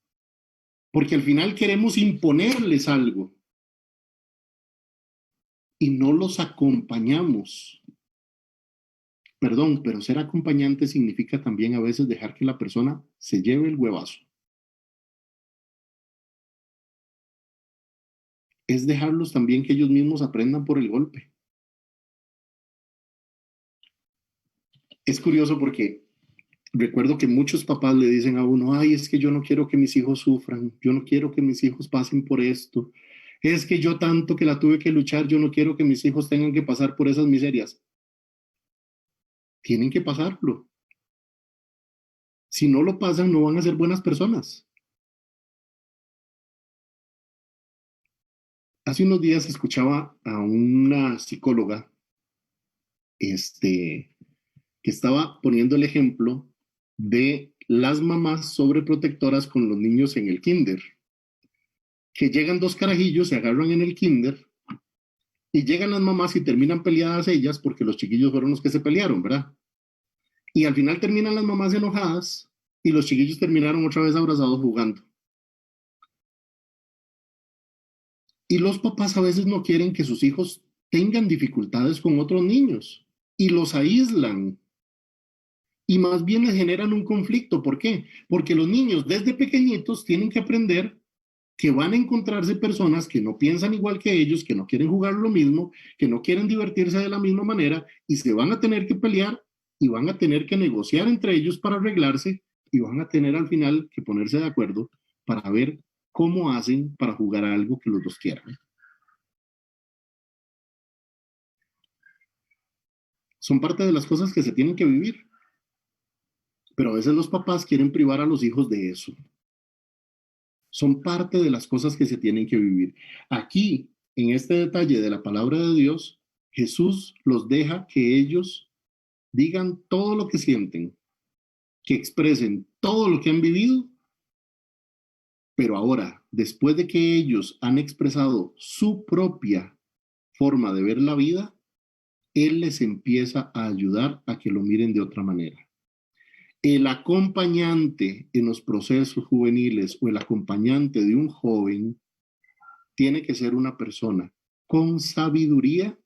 Porque al final queremos imponerles algo y no los acompañamos. Perdón, pero ser acompañante significa también a veces dejar que la persona se lleve el huevazo. Es dejarlos también que ellos mismos aprendan por el golpe. Es curioso porque recuerdo que muchos papás le dicen a uno, ay, es que yo no quiero que mis hijos sufran, yo no quiero que mis hijos pasen por esto, es que yo tanto que la tuve que luchar, yo no quiero que mis hijos tengan que pasar por esas miserias. Tienen que pasarlo. Si no lo pasan, no van a ser buenas personas. Hace unos días escuchaba a una psicóloga que estaba poniendo el ejemplo de las mamás sobreprotectoras con los niños en el kinder, que llegan dos carajillos, se agarran en el kinder y llegan las mamás y terminan peleadas ellas porque los chiquillos fueron los que se pelearon, ¿verdad? Y al final terminan las mamás enojadas y los chiquillos terminaron otra vez abrazados jugando. Y los papás a veces no quieren que sus hijos tengan dificultades con otros niños y los aíslan y más bien les generan un conflicto. ¿Por qué? Porque los niños desde pequeñitos tienen que aprender que van a encontrarse personas que no piensan igual que ellos, que no quieren jugar lo mismo, que no quieren divertirse de la misma manera y se van a tener que pelear y van a tener que negociar entre ellos para arreglarse y van a tener al final que ponerse de acuerdo para ver cómo hacen para jugar a algo que los dos quieran. Son parte de las cosas que se tienen que vivir, pero a veces los papás quieren privar a los hijos de eso. Son parte de las cosas que se tienen que vivir. Aquí, en este detalle de la palabra de Dios, Jesús los deja que ellos digan todo lo que sienten, que expresen todo lo que han vivido, pero ahora, después de que ellos han expresado su propia forma de ver la vida, Él les empieza a ayudar a que lo miren de otra manera. El acompañante en los procesos juveniles o el acompañante de un joven tiene que ser una persona con sabiduría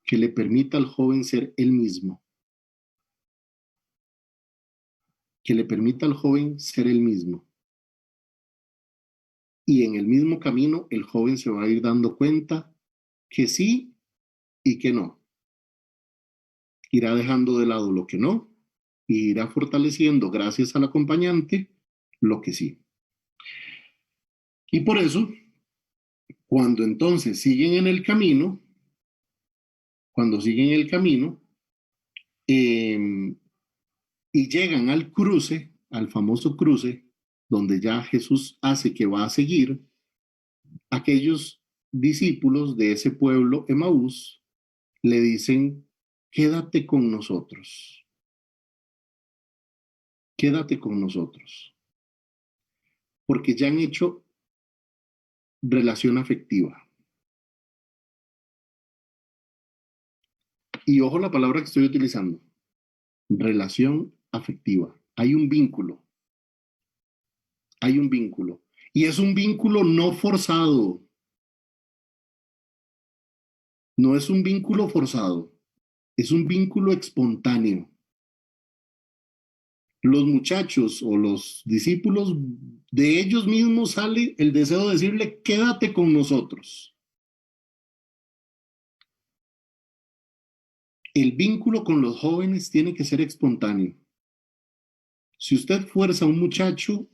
que le permita al joven ser él mismo, que le permita al joven ser él mismo. Y en el mismo camino el joven se va a ir dando cuenta que sí y que no. Irá dejando de lado lo que no y irá fortaleciendo gracias al acompañante lo que sí. Y por eso, cuando entonces siguen en el camino, cuando siguen el camino y llegan al cruce, al famoso cruce, donde ya Jesús hace que va a seguir, aquellos discípulos de ese pueblo Emaús le dicen, quédate con nosotros, quédate con nosotros, porque ya han hecho relación afectiva. Y ojo la palabra que estoy utilizando, relación afectiva. Hay un vínculo, hay un vínculo. Y es un vínculo no forzado, no es un vínculo forzado, es un vínculo espontáneo. Los muchachos o los discípulos, de ellos mismos sale el deseo de decirle, quédate con nosotros. El vínculo con los jóvenes tiene que ser espontáneo. Si usted fuerza a un muchacho,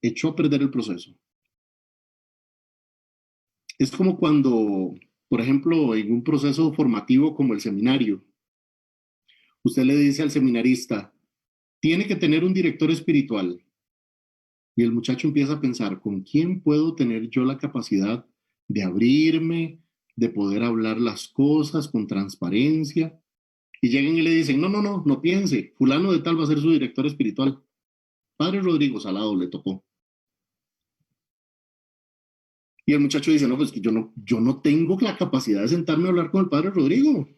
echó a perder el proceso. Es como cuando, por ejemplo, en un proceso formativo como el seminario, usted le dice al seminarista, tiene que tener un director espiritual. Y el muchacho empieza a pensar, ¿con quién puedo tener yo la capacidad de abrirme, de poder hablar las cosas con transparencia? Y llegan y le dicen, no piense, fulano de tal va a ser su director espiritual. Padre Rodrigo Salado le tocó. Y el muchacho dice, no, pues que yo no tengo la capacidad de sentarme a hablar con el padre Rodrigo.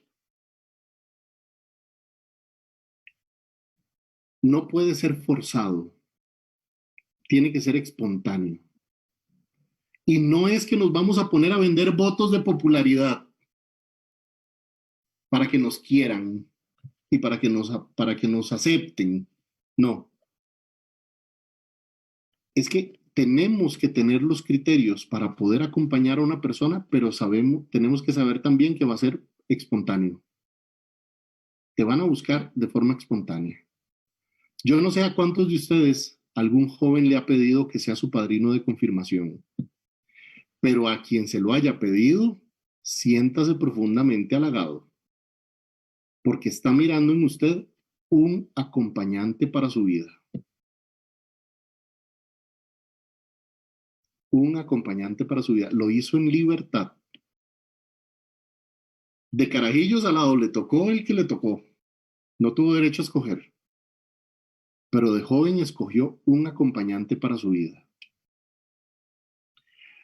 No puede ser forzado, tiene que ser espontáneo. Y no es que nos vamos a poner a vender votos de popularidad para que nos quieran y para que nos acepten. No, es que tenemos que tener los criterios para poder acompañar a una persona, pero tenemos que saber también que va a ser espontáneo. Te van a buscar de forma espontánea. Yo no sé a cuántos de ustedes algún joven le ha pedido que sea su padrino de confirmación, pero a quien se lo haya pedido, siéntase profundamente halagado, porque está mirando en usted un acompañante para su vida. Un acompañante para su vida. Lo hizo en libertad. De carajillos al lado le tocó el que le tocó. No tuvo derecho a escoger, pero de joven escogió un acompañante para su vida.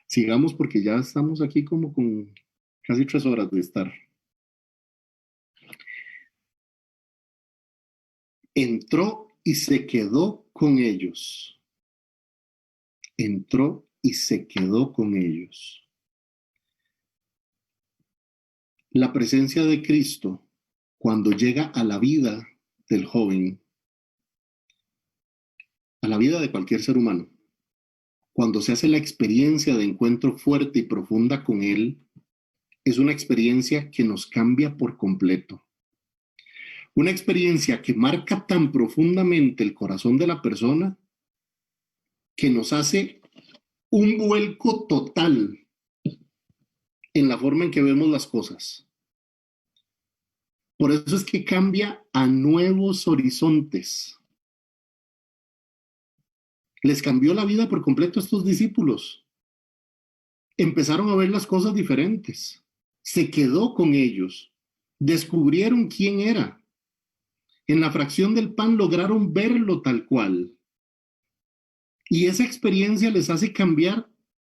Sigamos porque ya estamos aquí como con casi 3 horas de estar. Entró y se quedó con ellos. Entró y se quedó con ellos. La presencia de Cristo, cuando llega a la vida del joven, a la vida de cualquier ser humano, cuando se hace la experiencia de encuentro fuerte y profunda con Él, es una experiencia que nos cambia por completo. Una experiencia que marca tan profundamente el corazón de la persona que nos hace un vuelco total en la forma en que vemos las cosas. Por eso es que cambia a nuevos horizontes. Les cambió la vida por completo a estos discípulos. Empezaron a ver las cosas diferentes. Se quedó con ellos. Descubrieron quién era. En la fracción del pan lograron verlo tal cual. Y esa experiencia les hace cambiar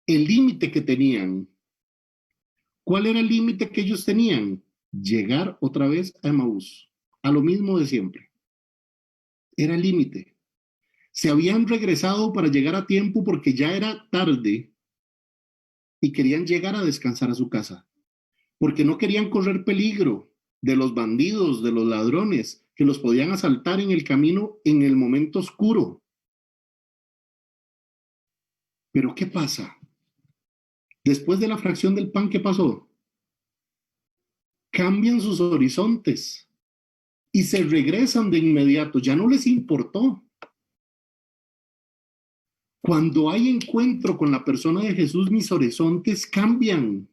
el límite que tenían. ¿Cuál era el límite que ellos tenían? Llegar otra vez a Emaús, a lo mismo de siempre. Era el límite. Se habían regresado para llegar a tiempo porque ya era tarde y querían llegar a descansar a su casa, porque no querían correr peligro de los bandidos, de los ladrones, que los podían asaltar en el camino en el momento oscuro. Pero ¿qué pasa? Después de la fracción del pan, ¿qué pasó? Cambian sus horizontes y se regresan de inmediato, ya no les importó. Cuando hay encuentro con la persona de Jesús, mis horizontes cambian.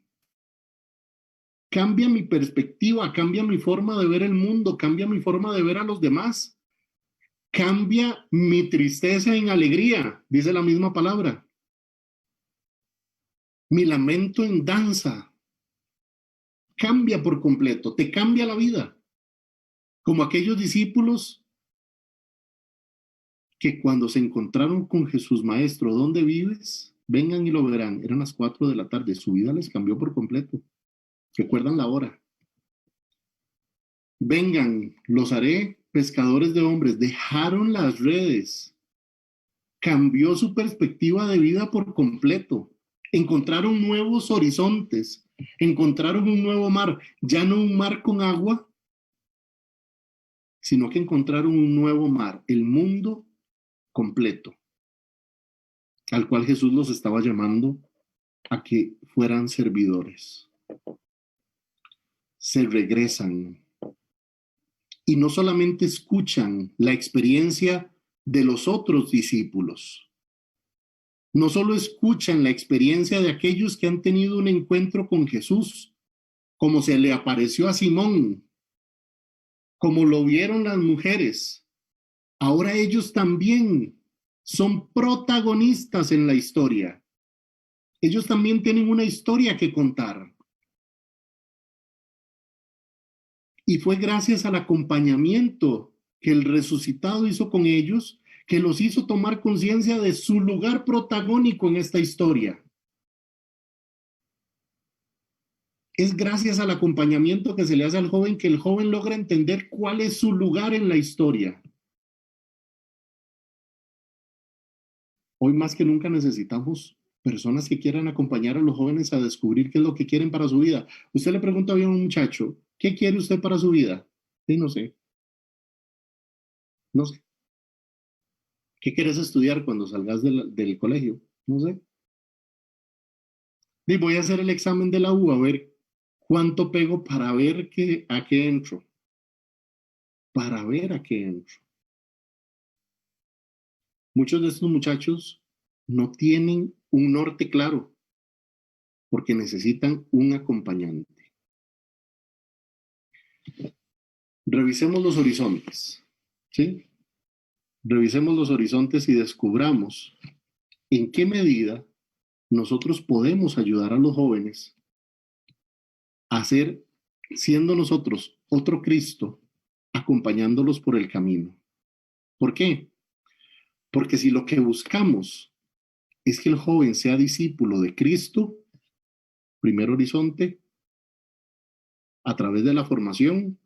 cambia mi perspectiva, cambia mi forma de ver el mundo, cambia mi forma de ver a los demás, cambia mi tristeza en alegría, dice la misma palabra, mi lamento en danza, cambia por completo, te cambia la vida, como aquellos discípulos que cuando se encontraron con Jesús, Maestro, ¿dónde vives? Vengan y lo verán. Eran las 4 de la tarde, su vida les cambió por completo. ¿Recuerdan la hora? Vengan, los haré pescadores de hombres. Dejaron las redes. Cambió su perspectiva de vida por completo. Encontraron nuevos horizontes. Encontraron un nuevo mar. Ya no un mar con agua, sino que encontraron un nuevo mar, el mundo completo, al cual Jesús los estaba llamando a que fueran servidores. Se regresan y no solamente escuchan la experiencia de los otros discípulos, no solo escuchan la experiencia de aquellos que han tenido un encuentro con Jesús, como se le apareció a Simón, como lo vieron las mujeres, ahora ellos también son protagonistas en la historia. Ellos también tienen una historia que contar. Y fue gracias al acompañamiento que el resucitado hizo con ellos, que los hizo tomar conciencia de su lugar protagónico en esta historia. Es gracias al acompañamiento que se le hace al joven que el joven logra entender cuál es su lugar en la historia. Hoy más que nunca necesitamos personas que quieran acompañar a los jóvenes a descubrir qué es lo que quieren para su vida. Usted le pregunta a un muchacho, ¿qué quiere usted para su vida? Sí, no sé. No sé. ¿Qué quieres estudiar cuando salgas del colegio? No sé. Y voy a hacer el examen de la U a ver cuánto pego para ver a qué entro. Para ver a qué entro. Muchos de estos muchachos no tienen un norte claro porque necesitan un acompañante. Revisemos los horizontes, ¿sí? Revisemos los horizontes y descubramos en qué medida nosotros podemos ayudar a los jóvenes a ser, siendo nosotros otro Cristo, acompañándolos por el camino. ¿Por qué? Porque si lo que buscamos es que el joven sea discípulo de Cristo, primer horizonte, a través de la formación,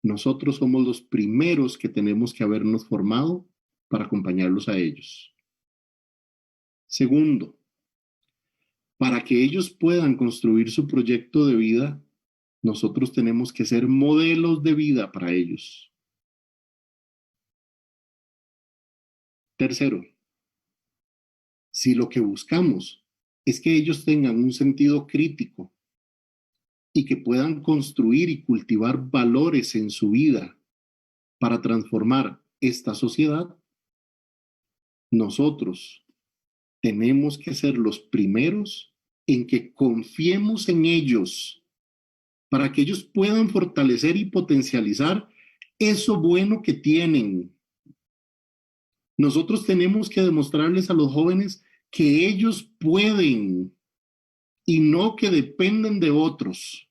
nosotros somos los primeros que tenemos que habernos formado para acompañarlos a ellos. Segundo, para que ellos puedan construir su proyecto de vida, nosotros tenemos que ser modelos de vida para ellos. Tercero, si lo que buscamos es que ellos tengan un sentido crítico y que puedan construir y cultivar valores en su vida para transformar esta sociedad, nosotros tenemos que ser los primeros en que confiemos en ellos para que ellos puedan fortalecer y potencializar eso bueno que tienen. Nosotros tenemos que demostrarles a los jóvenes que ellos pueden y no que dependen de otros.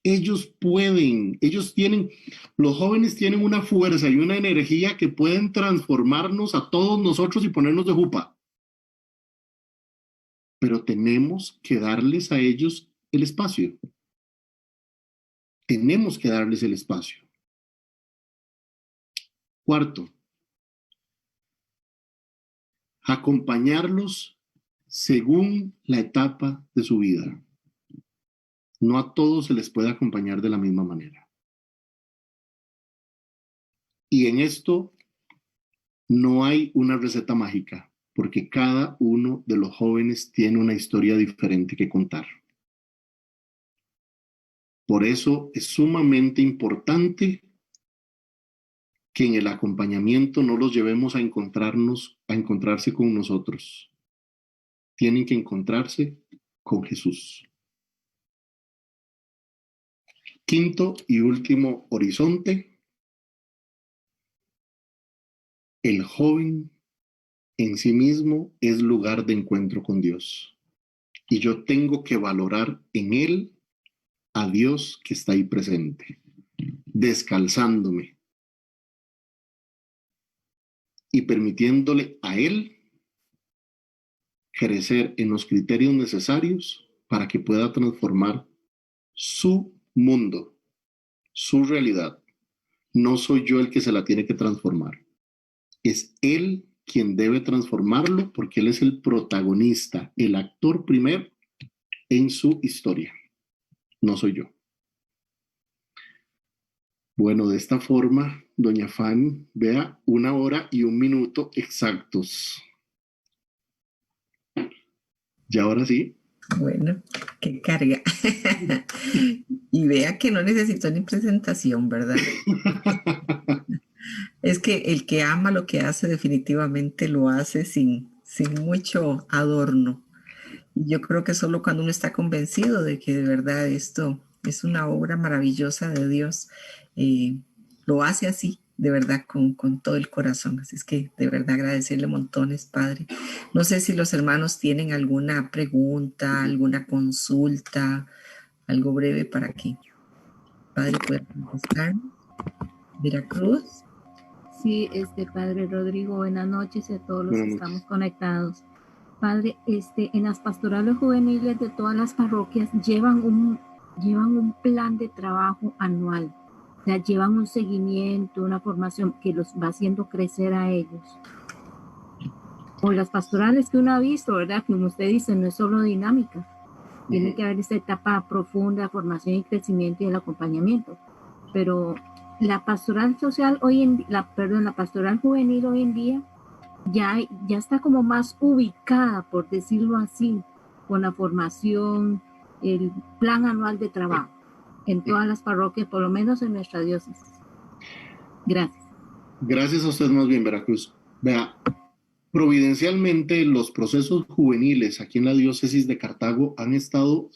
Ellos pueden, ellos tienen, los jóvenes tienen una fuerza y una energía que pueden transformarnos a todos nosotros y ponernos de jupa. Pero tenemos que darles a ellos el espacio. Tenemos que darles el espacio. Cuarto, acompañarlos según la etapa de su vida. No a todos se les puede acompañar de la misma manera. Y en esto no hay una receta mágica, porque cada uno de los jóvenes tiene una historia diferente que contar. Por eso es sumamente importante que en el acompañamiento no los llevemos a encontrarse con nosotros. Tienen que encontrarse con Jesús. Quinto y último horizonte, el joven en sí mismo es lugar de encuentro con Dios. Y yo tengo que valorar en él a Dios que está ahí presente, descalzándome y permitiéndole a él crecer en los criterios necesarios para que pueda transformar su mundo, su realidad. No soy yo el que se la tiene que transformar. Es él quien debe transformarlo porque él es el protagonista, el actor primero en su historia. No soy yo. Bueno, de esta forma, doña Fanny, vea, 1 hora y 1 minuto exactos. Y ahora sí. Bueno, qué carga. Y vea que no necesito ni presentación, ¿verdad? Es que el que ama lo que hace definitivamente lo hace sin mucho adorno. Y yo creo que solo cuando uno está convencido de que de verdad esto es una obra maravillosa de Dios, lo hace así, de verdad, con todo el corazón. Así es que de verdad agradecerle montones, Padre. No sé si los hermanos tienen alguna pregunta, alguna consulta, algo breve para que Padre pueda contestar. Veracruz. Sí, Padre Rodrigo, buenas noches a todos los que estamos conectados. Padre, en las pastorales juveniles de todas las parroquias llevan un plan de trabajo anual. O sea, llevan un seguimiento, una formación que los va haciendo crecer a ellos. O las pastorales que uno ha visto, ¿verdad? Como usted dice, no es solo dinámica. Tiene que haber esta etapa profunda de formación y crecimiento y el acompañamiento. Pero la pastoral social la pastoral juvenil hoy en día ya está como más ubicada, por decirlo así, con la formación, el plan anual de trabajo en todas las parroquias, por lo menos en nuestra diócesis. Gracias. Gracias a usted más bien, Veracruz. Vea, providencialmente los procesos juveniles aquí en la diócesis de Cartago han estado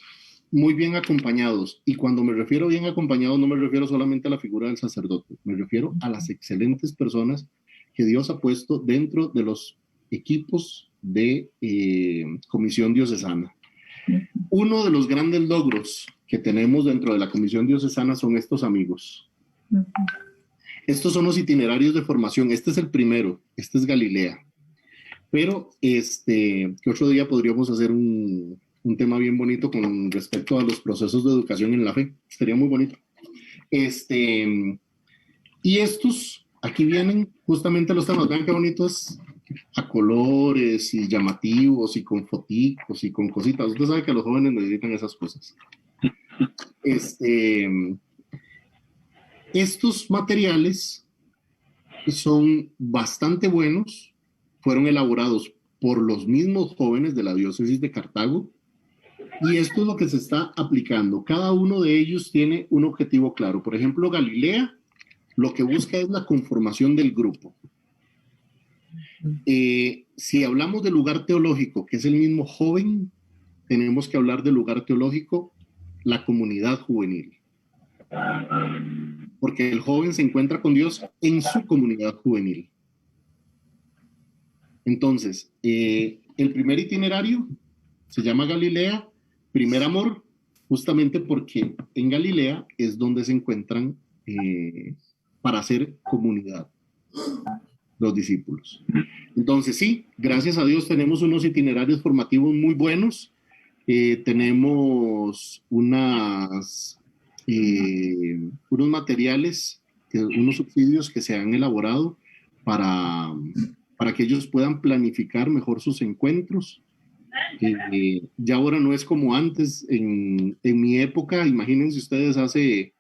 muy bien acompañados. Y cuando me refiero bien acompañados, no me refiero solamente a la figura del sacerdote, me refiero a las excelentes personas que Dios ha puesto dentro de los equipos de comisión diocesana. Uno de los grandes logros que tenemos dentro de la comisión diocesana son estos amigos. Estos son los itinerarios de formación. Este es el primero, este es Galilea. Pero que otro día podríamos hacer un tema bien bonito con respecto a los procesos de educación en la fe. Sería muy bonito. Y estos, aquí vienen justamente los temas. Vean qué bonitos, a colores y llamativos y con foticos y con cositas. Usted sabe que los jóvenes necesitan esas cosas. Estos materiales son bastante buenos, fueron elaborados por los mismos jóvenes de la diócesis de Cartago, y esto es lo que se está aplicando. Cada uno de ellos tiene un objetivo claro. Por ejemplo, Galilea lo que busca es la conformación del grupo. Si hablamos del lugar teológico, que es el mismo joven, tenemos que hablar del lugar teológico, la comunidad juvenil. Porque el joven se encuentra con Dios en su comunidad juvenil. Entonces, el primer itinerario se llama Galilea, primer amor, justamente porque en Galilea es donde se encuentran para hacer comunidad los discípulos. Entonces, sí, gracias a Dios tenemos unos itinerarios formativos muy buenos, tenemos unos materiales, unos subsidios que se han elaborado para que ellos puedan planificar mejor sus encuentros. Ya ahora no es como antes, en mi época, imagínense ustedes, hace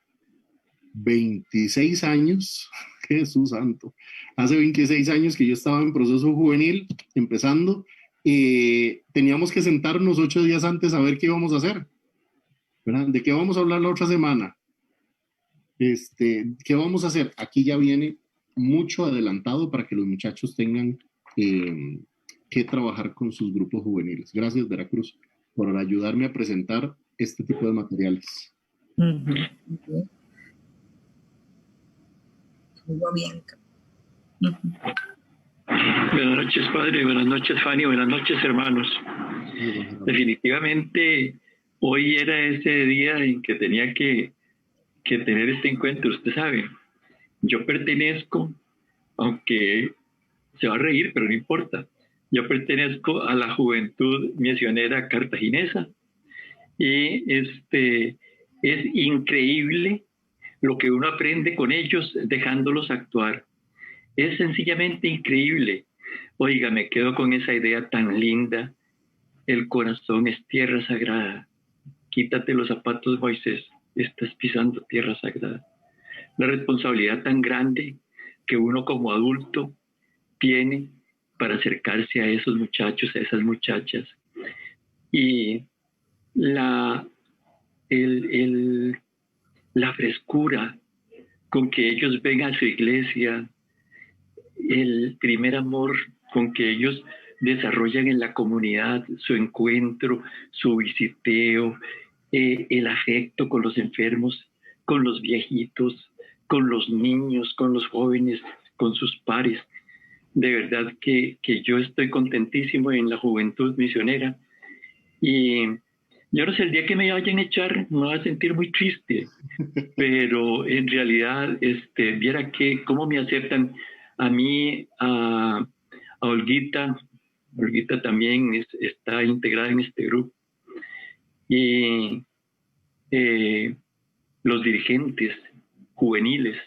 26 años, Jesús santo, hace 26 años que yo estaba en proceso juvenil, empezando, teníamos que sentarnos 8 días antes a ver qué íbamos a hacer, ¿verdad? ¿De qué vamos a hablar la otra semana? ¿Qué vamos a hacer? Aquí ya viene mucho adelantado para que los muchachos tengan que trabajar con sus grupos juveniles. Gracias, Veracruz, por ayudarme a presentar este tipo de materiales. Ujú. Muy bien. Buenas noches, padre. Buenas noches, Fanny. Buenas noches, hermanos. Definitivamente, hoy era ese día en que tenía que tener este encuentro. Usted sabe, yo pertenezco, aunque se va a reír, pero no importa. Yo pertenezco a la juventud misionera cartaginesa y es increíble lo que uno aprende con ellos dejándolos actuar. Es sencillamente increíble. Oiga, me quedo con esa idea tan linda. El corazón es tierra sagrada. Quítate los zapatos, Moisés. Estás pisando tierra sagrada. La responsabilidad tan grande que uno como adulto tiene para acercarse a esos muchachos, a esas muchachas. Y la frescura con que ellos ven a su iglesia, el primer amor con que ellos desarrollan en la comunidad, su encuentro, su visiteo, el afecto con los enfermos, con los viejitos, con los niños, con los jóvenes, con sus pares. De verdad que yo estoy contentísimo en la juventud misionera. Y yo no sé, el día que me vayan a echar me voy a sentir muy triste, pero en realidad, viera que cómo me aceptan a mí, a Olguita. Olguita también está integrada en este grupo. Y los dirigentes juveniles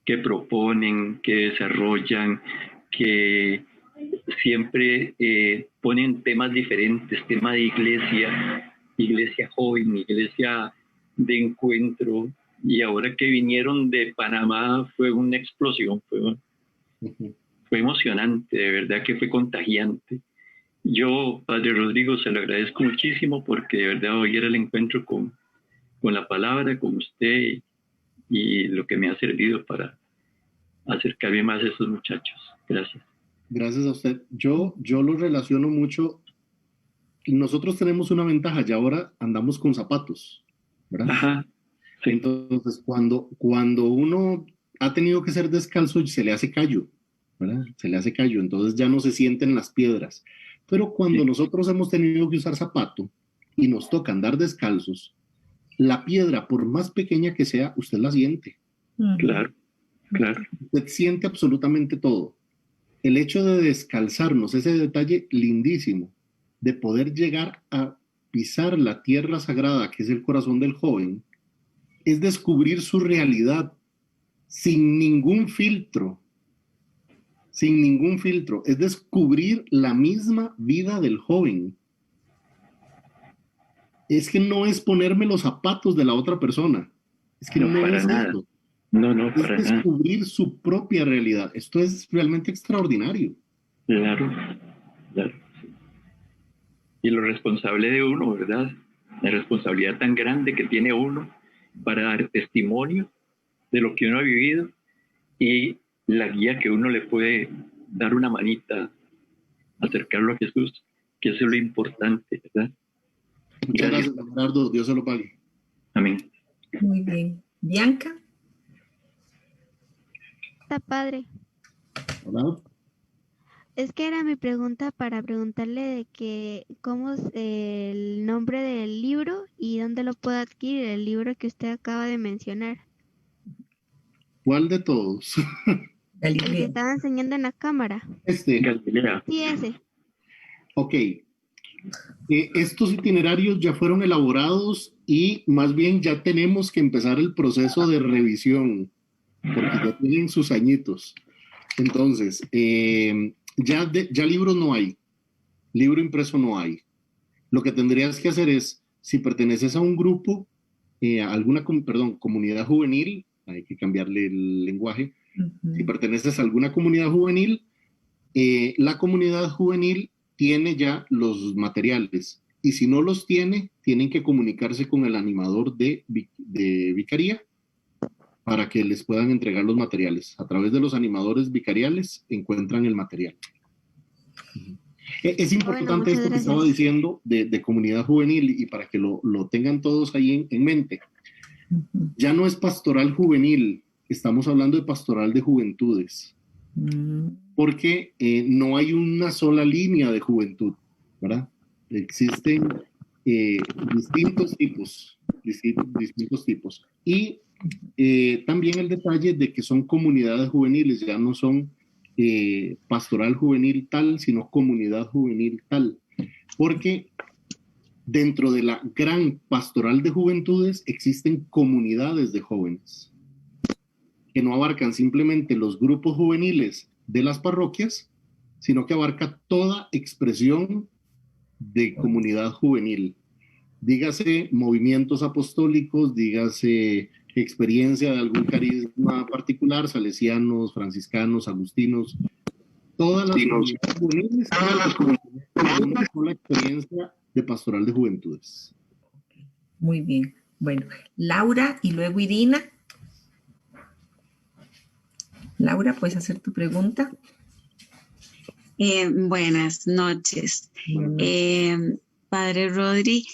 que proponen, que desarrollan, que siempre ponen temas diferentes, tema de iglesia joven, iglesia de encuentro, y ahora que vinieron de Panamá fue una explosión, fue emocionante, de verdad que fue contagiante. Yo, Padre Rodrigo, se lo agradezco muchísimo porque de verdad hoy era el encuentro con la palabra, con usted y lo que me ha servido para acercarme más a esos muchachos. Gracias. Gracias a usted. Yo lo relaciono mucho. Nosotros tenemos una ventaja, ya ahora andamos con zapatos, ¿verdad? Ajá. Sí. Entonces, cuando uno ha tenido que ser descalzo, se le hace callo, ¿verdad? Se le hace callo, entonces ya no se sienten las piedras. Pero cuando nosotros hemos tenido que usar zapato y nos toca andar descalzos, la piedra, por más pequeña que sea, usted la siente. Claro, claro. Usted siente absolutamente todo. El hecho de descalzarnos, ese detalle lindísimo, de poder llegar a pisar la tierra sagrada, que es el corazón del joven, es descubrir su realidad sin ningún filtro. Sin ningún filtro. Es descubrir la misma vida del joven. Es que no es ponerme los zapatos de la otra persona. Es que no es eso. No, es descubrir su propia realidad. Esto es realmente extraordinario. Claro, claro. Y lo responsable de uno, ¿verdad? La responsabilidad tan grande que tiene uno para dar testimonio de lo que uno ha vivido y la guía que uno le puede dar una manita, acercarlo a Jesús, que eso es lo importante, ¿verdad? Muchas gracias, Bernardo. Dios se lo pague. Amén. Muy bien. Bianca. Padre. Hola. Es que era mi pregunta para preguntarle de que cómo es el nombre del libro y dónde lo puedo adquirir, el libro que usted acaba de mencionar. ¿Cuál de todos? El que estaba enseñando en la cámara. Galilea. Sí, ese. Ok. Estos itinerarios ya fueron elaborados y más bien ya tenemos que empezar el proceso de revisión, porque ya tienen sus añitos. Entonces, ya libros no hay, libro impreso no hay. Lo que tendrías que hacer es, si perteneces a un grupo, a alguna comunidad juvenil, hay que cambiarle el lenguaje. Si perteneces a alguna comunidad juvenil, la comunidad juvenil tiene ya los materiales, y si no los tiene, tienen que comunicarse con el animador de vicaría para que les puedan entregar los materiales. A través de los animadores vicariales encuentran el material. Es importante esto que estaba diciendo de comunidad juvenil, y para que lo tengan todos ahí en mente. Ya no es pastoral juvenil, estamos hablando de pastoral de juventudes, porque no hay una sola línea de juventud, ¿verdad? Existen distintos tipos. Y también el detalle de que son comunidades juveniles, ya no son pastoral juvenil tal, sino comunidad juvenil tal, porque dentro de la gran pastoral de juventudes existen comunidades de jóvenes que no abarcan simplemente los grupos juveniles de las parroquias, sino que abarca toda expresión de comunidad juvenil. Dígase movimientos apostólicos, dígase experiencia de algún carisma particular, salesianos, franciscanos, agustinos, todas las comunidades juveniles tienen una sola experiencia de pastoral de juventudes. Muy bien. Bueno, Laura y luego Irina. Laura, ¿puedes hacer tu pregunta? Buenas noches. Padre Rodri,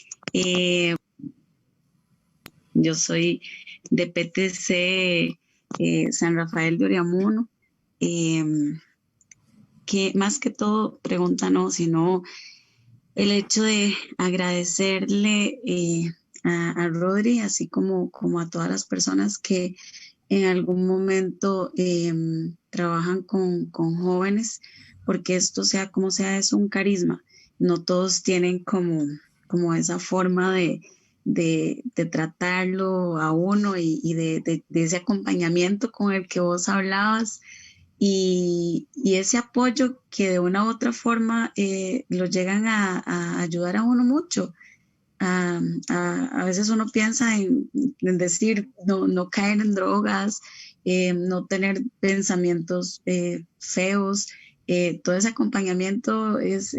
yo soy de PTC San Rafael de Oriamuno. Que más que todo, pregunta no, sino el hecho de agradecerle a Rodri, así como a todas las personas que en algún momento trabajan con jóvenes, porque esto sea como sea, es un carisma. No todos tienen como esa forma de tratarlo a uno y de ese acompañamiento con el que vos hablabas. Y ese apoyo que de una u otra forma lo llegan a ayudar a uno mucho. A veces uno piensa en decir no caer en drogas, no tener pensamientos feos. Todo ese acompañamiento es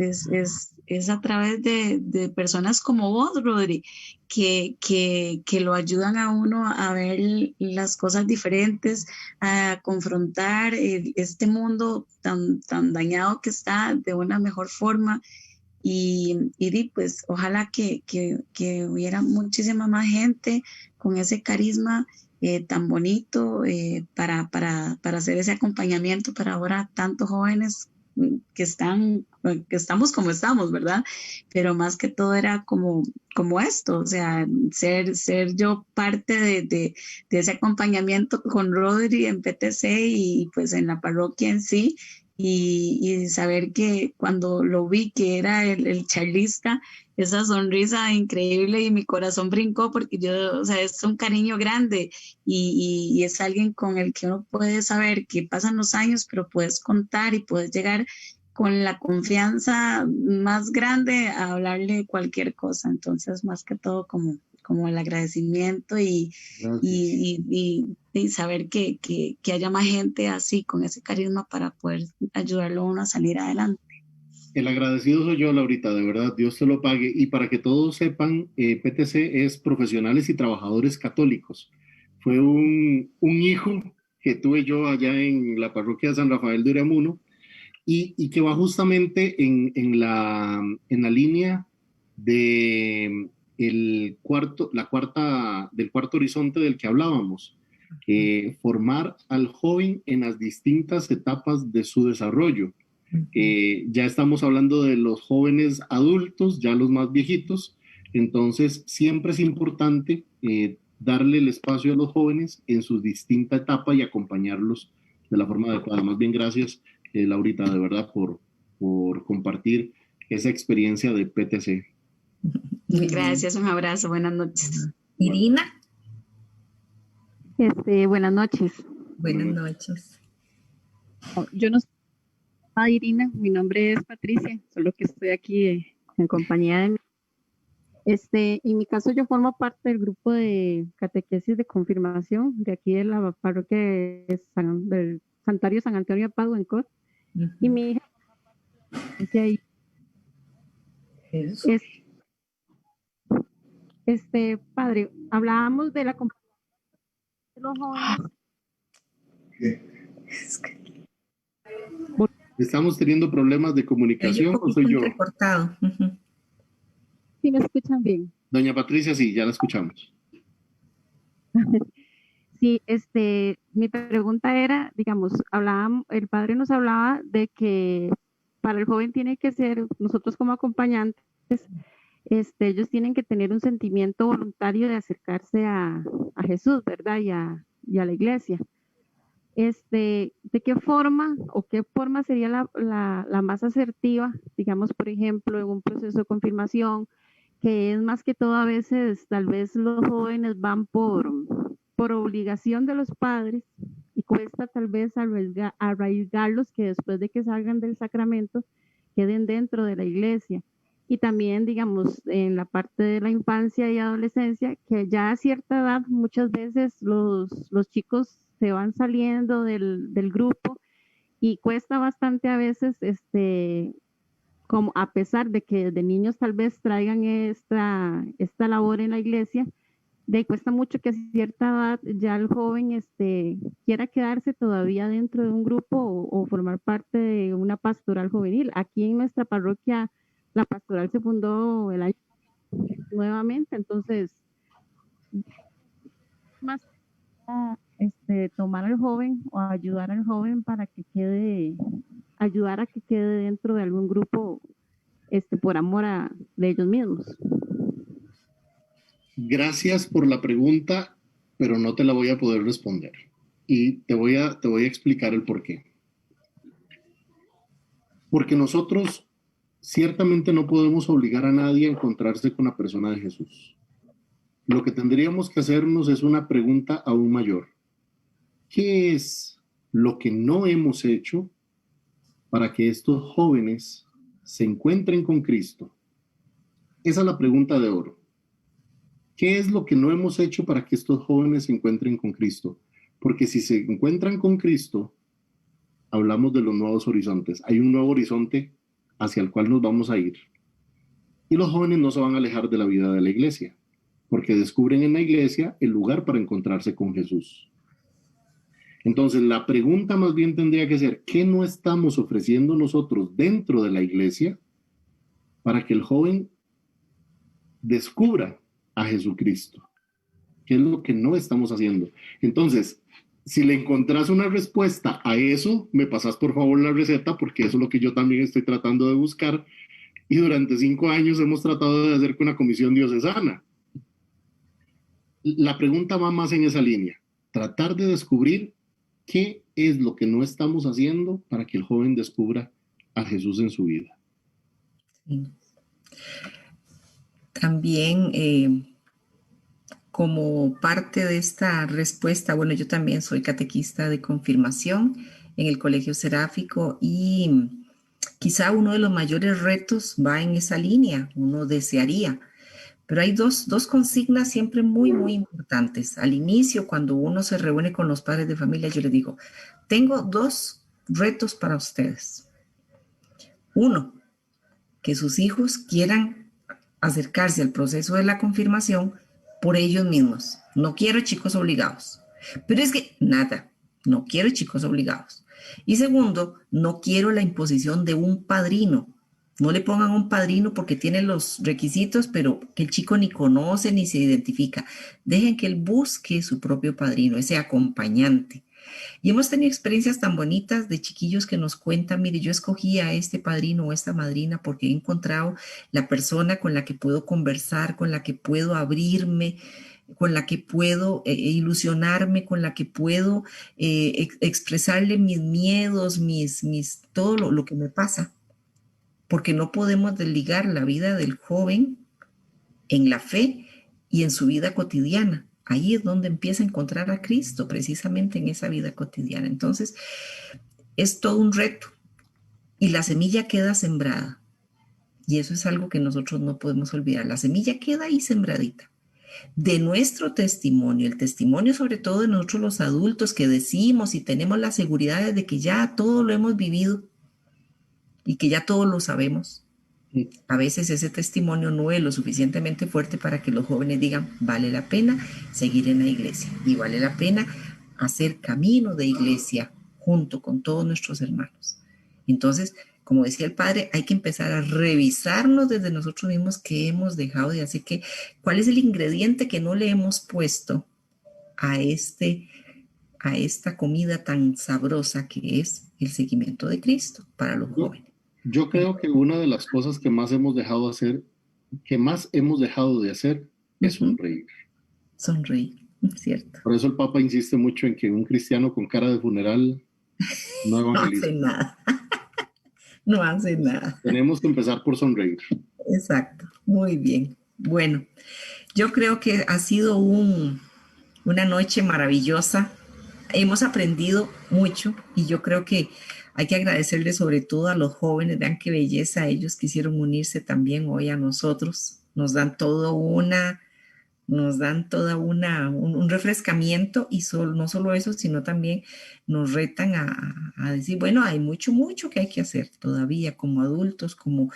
a través de personas como vos, Rodri, que lo ayudan a uno a ver las cosas diferentes, a confrontar este mundo tan dañado que está de una mejor forma. Y pues ojalá que hubiera muchísima más gente con ese carisma tan bonito para hacer ese acompañamiento para ahora tantos jóvenes que estamos como estamos, ¿verdad? Pero más que todo era como esto, o sea, ser yo parte de ese acompañamiento con Rodri en PTC y pues en la parroquia en sí. Y saber que cuando lo vi que era el charlista, esa sonrisa increíble y mi corazón brincó porque yo, o sea, es un cariño grande y es alguien con el que uno puede saber que pasan los años, pero puedes contar y puedes llegar con la confianza más grande a hablarle cualquier cosa. Entonces, más que todo como el agradecimiento y saber que haya más gente así, con ese carisma para poder ayudarlo a uno a salir adelante. El agradecido soy yo, Laurita, de verdad, Dios te lo pague. Y para que todos sepan, PTC es Profesionales y Trabajadores Católicos. Fue un hijo que tuve yo allá en la parroquia de San Rafael de Oriamuno y que va justamente en la línea de del cuarto horizonte del que hablábamos, formar al joven en las distintas etapas de su desarrollo. Ya estamos hablando de los jóvenes adultos, ya los más viejitos, entonces siempre es importante darle el espacio a los jóvenes en su distinta etapa y acompañarlos de la forma adecuada. Más bien gracias, Laurita, de verdad, por compartir esa experiencia de PTC. Gracias, un abrazo, buenas noches. Irina. Buenas noches. Buenas noches. Yo no soy Irina, mi nombre es Patricia, solo que estoy aquí en compañía de mi. En mi caso yo formo parte del grupo de catequesis de confirmación de aquí de la parroquia del Santuario San Antonio de Padua en Cos. Y mi hija dice ahí. Padre, hablábamos de la de los jóvenes. ¿Estamos teniendo problemas de comunicación o soy yo? Recortado. ¿Sí me escuchan bien? Doña Patricia, sí, ya la escuchamos. Sí, mi pregunta era, digamos, el padre nos hablaba de que para el joven tiene que ser, nosotros como acompañantes, ellos tienen que tener un sentimiento voluntario de acercarse a Jesús, ¿verdad? Y a la iglesia. ¿De qué forma o qué forma sería la más asertiva, digamos, por ejemplo, en un proceso de confirmación, que es más que todo a veces, tal vez los jóvenes van por obligación de los padres y cuesta tal vez arraigarlos que después de que salgan del sacramento queden dentro de la iglesia? Y también, digamos, en la parte de la infancia y adolescencia, que ya a cierta edad muchas veces los chicos se van saliendo del grupo y cuesta bastante a veces, como a pesar de que de niños tal vez traigan esta labor en la iglesia, cuesta mucho que a cierta edad ya el joven quiera quedarse todavía dentro de un grupo o formar parte de una pastoral juvenil. Aquí en nuestra parroquia la pastoral se fundó el año nuevamente, entonces más tomar al joven o ayudar al joven para que ayudar a que quede dentro de algún grupo por amor de ellos mismos. Gracias por la pregunta, pero no te la voy a poder responder. Y te voy a explicar el por qué. Porque nosotros ciertamente no podemos obligar a nadie a encontrarse con la persona de Jesús. Lo que tendríamos que hacernos es una pregunta aún mayor. ¿Qué es lo que no hemos hecho para que estos jóvenes se encuentren con Cristo? Esa es la pregunta de oro. ¿Qué es lo que no hemos hecho para que estos jóvenes se encuentren con Cristo? Porque si se encuentran con Cristo, hablamos de los nuevos horizontes. Hay un nuevo horizonte hacia el cual nos vamos a ir. Y los jóvenes no se van a alejar de la vida de la iglesia, porque descubren en la iglesia el lugar para encontrarse con Jesús. Entonces, la pregunta más bien tendría que ser, ¿qué no estamos ofreciendo nosotros dentro de la iglesia para que el joven descubra a Jesucristo? ¿Qué es lo que no estamos haciendo? Entonces, si le encontrás una respuesta a eso, me pasás por favor la receta, porque eso es lo que yo también estoy tratando de buscar, y durante 5 años hemos tratado de hacer con la Comisión Diocesana. La pregunta va más en esa línea, tratar de descubrir qué es lo que no estamos haciendo para que el joven descubra a Jesús en su vida. Sí. También, como parte de esta respuesta, bueno, yo también soy catequista de confirmación en el Colegio Seráfico y quizá uno de los mayores retos va en esa línea, uno desearía. Pero hay dos consignas siempre muy, muy importantes. Al inicio, cuando uno se reúne con los padres de familia, yo les digo, tengo 2 retos para ustedes. 1, que sus hijos quieran acercarse al proceso de la confirmación por ellos mismos. No quiero chicos obligados. Pero es que nada, no quiero chicos obligados. Y segundo, no quiero la imposición de un padrino. No le pongan un padrino porque tiene los requisitos, pero que el chico ni conoce ni se identifica. Dejen que él busque su propio padrino, ese acompañante. Y hemos tenido experiencias tan bonitas de chiquillos que nos cuentan, mire, yo escogí a este padrino o esta madrina porque he encontrado la persona con la que puedo conversar, con la que puedo abrirme, con la que puedo ilusionarme, con la que puedo expresarle mis miedos, todo lo que me pasa. Porque no podemos desligar la vida del joven en la fe y en su vida cotidiana. Ahí es donde empieza a encontrar a Cristo, precisamente en esa vida cotidiana. Entonces, es todo un reto y la semilla queda sembrada. Y eso es algo que nosotros no podemos olvidar. La semilla queda ahí sembradita. De nuestro testimonio, el testimonio sobre todo de nosotros los adultos que decimos y tenemos la seguridad de que ya todo lo hemos vivido y que ya todo lo sabemos. A veces ese testimonio no es lo suficientemente fuerte para que los jóvenes digan, vale la pena seguir en la iglesia y vale la pena hacer camino de iglesia junto con todos nuestros hermanos. Entonces, como decía el padre, hay que empezar a revisarnos desde nosotros mismos qué hemos dejado de hacer, cuál es el ingrediente que no le hemos puesto a esta comida tan sabrosa que es el seguimiento de Cristo para los jóvenes. Yo creo que una de las cosas que más hemos dejado de hacer es sonreír. Sonreír, cierto. Por eso el Papa insiste mucho en que un cristiano con cara de funeral no evangeliza. No hace nada. No hace nada. Tenemos que empezar por sonreír. Exacto, muy bien. Bueno, yo creo que ha sido una noche maravillosa. Hemos aprendido mucho y yo creo que hay que agradecerle sobre todo a los jóvenes. Vean qué belleza, ellos quisieron unirse también hoy a nosotros. Nos dan todo un refrescamiento y no solo eso, sino también nos retan a decir, bueno, hay mucho que hay que hacer todavía como adultos, como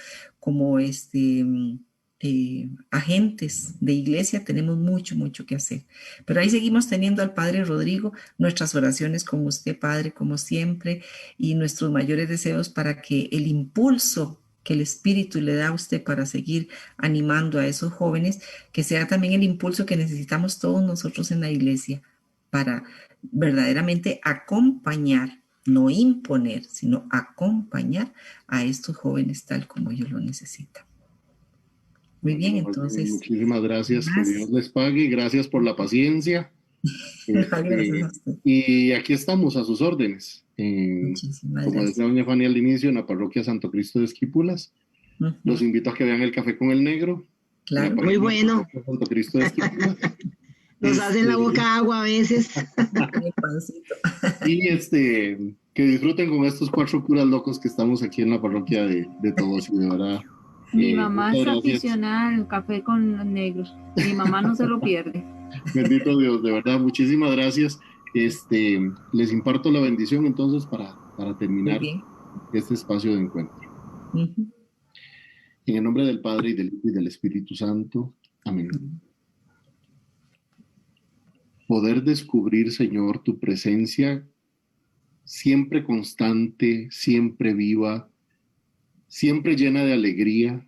agentes de iglesia, tenemos mucho que hacer. Pero ahí seguimos teniendo al Padre Rodrigo, nuestras oraciones con usted, Padre, como siempre, y nuestros mayores deseos para que el impulso que el Espíritu le da a usted para seguir animando a esos jóvenes, que sea también el impulso que necesitamos todos nosotros en la iglesia para verdaderamente acompañar, no imponer, sino acompañar a estos jóvenes tal como ellos lo necesitan. Muy bien, entonces. Muchísimas gracias, que Dios les pague, gracias por la paciencia. Gracias a usted. Y aquí estamos a sus órdenes. Muchísimas como gracias. decía doña Fanny al inicio, en la parroquia Santo Cristo de Esquipulas. Los invito a que vean el café con el negro. Claro. Muy bueno. Santo Cristo de Esquipulas. Nos hacen la boca agua a veces. Y que disfruten con estos 4 curas locos que estamos aquí en la parroquia de todos, y de verdad. Mi mamá es gracias. aficionada al café con negros. Mi mamá no se lo pierde. Bendito Dios, de verdad, muchísimas gracias. Les imparto la bendición entonces para terminar este espacio de encuentro. En el nombre del Padre, y del Hijo, y del Espíritu Santo. Amén. Poder descubrir, Señor, tu presencia siempre constante, siempre viva, siempre llena de alegría.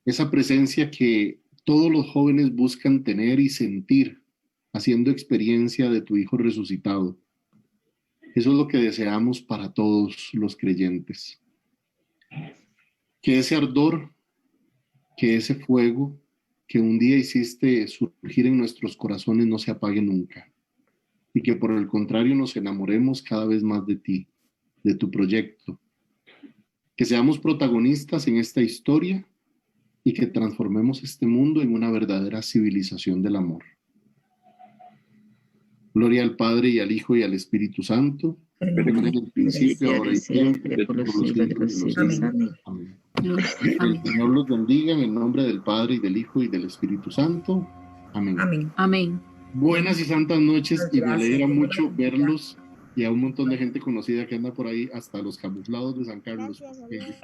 Esa presencia que todos los jóvenes buscan tener y sentir, haciendo experiencia de tu Hijo resucitado. Eso es lo que deseamos para todos los creyentes. Que ese ardor, que ese fuego que un día hiciste surgir en nuestros corazones no se apague nunca. Y que por el contrario nos enamoremos cada vez más de ti, de tu proyecto. Que seamos protagonistas en esta historia y que transformemos este mundo en una verdadera civilización del amor. Gloria al Padre, y al Hijo, y al Espíritu Santo, como en el principio, ahora y siempre, por los siglos de los siglos. Amén. El Señor los bendiga en el nombre del Padre, y del Hijo, y del Espíritu Santo. Amén. Amén. Amén. Buenas y santas noches, y me Gracias. alegra mucho verlos y a un montón de gente conocida que anda por ahí, hasta los camuflados de San Carlos. Gracias,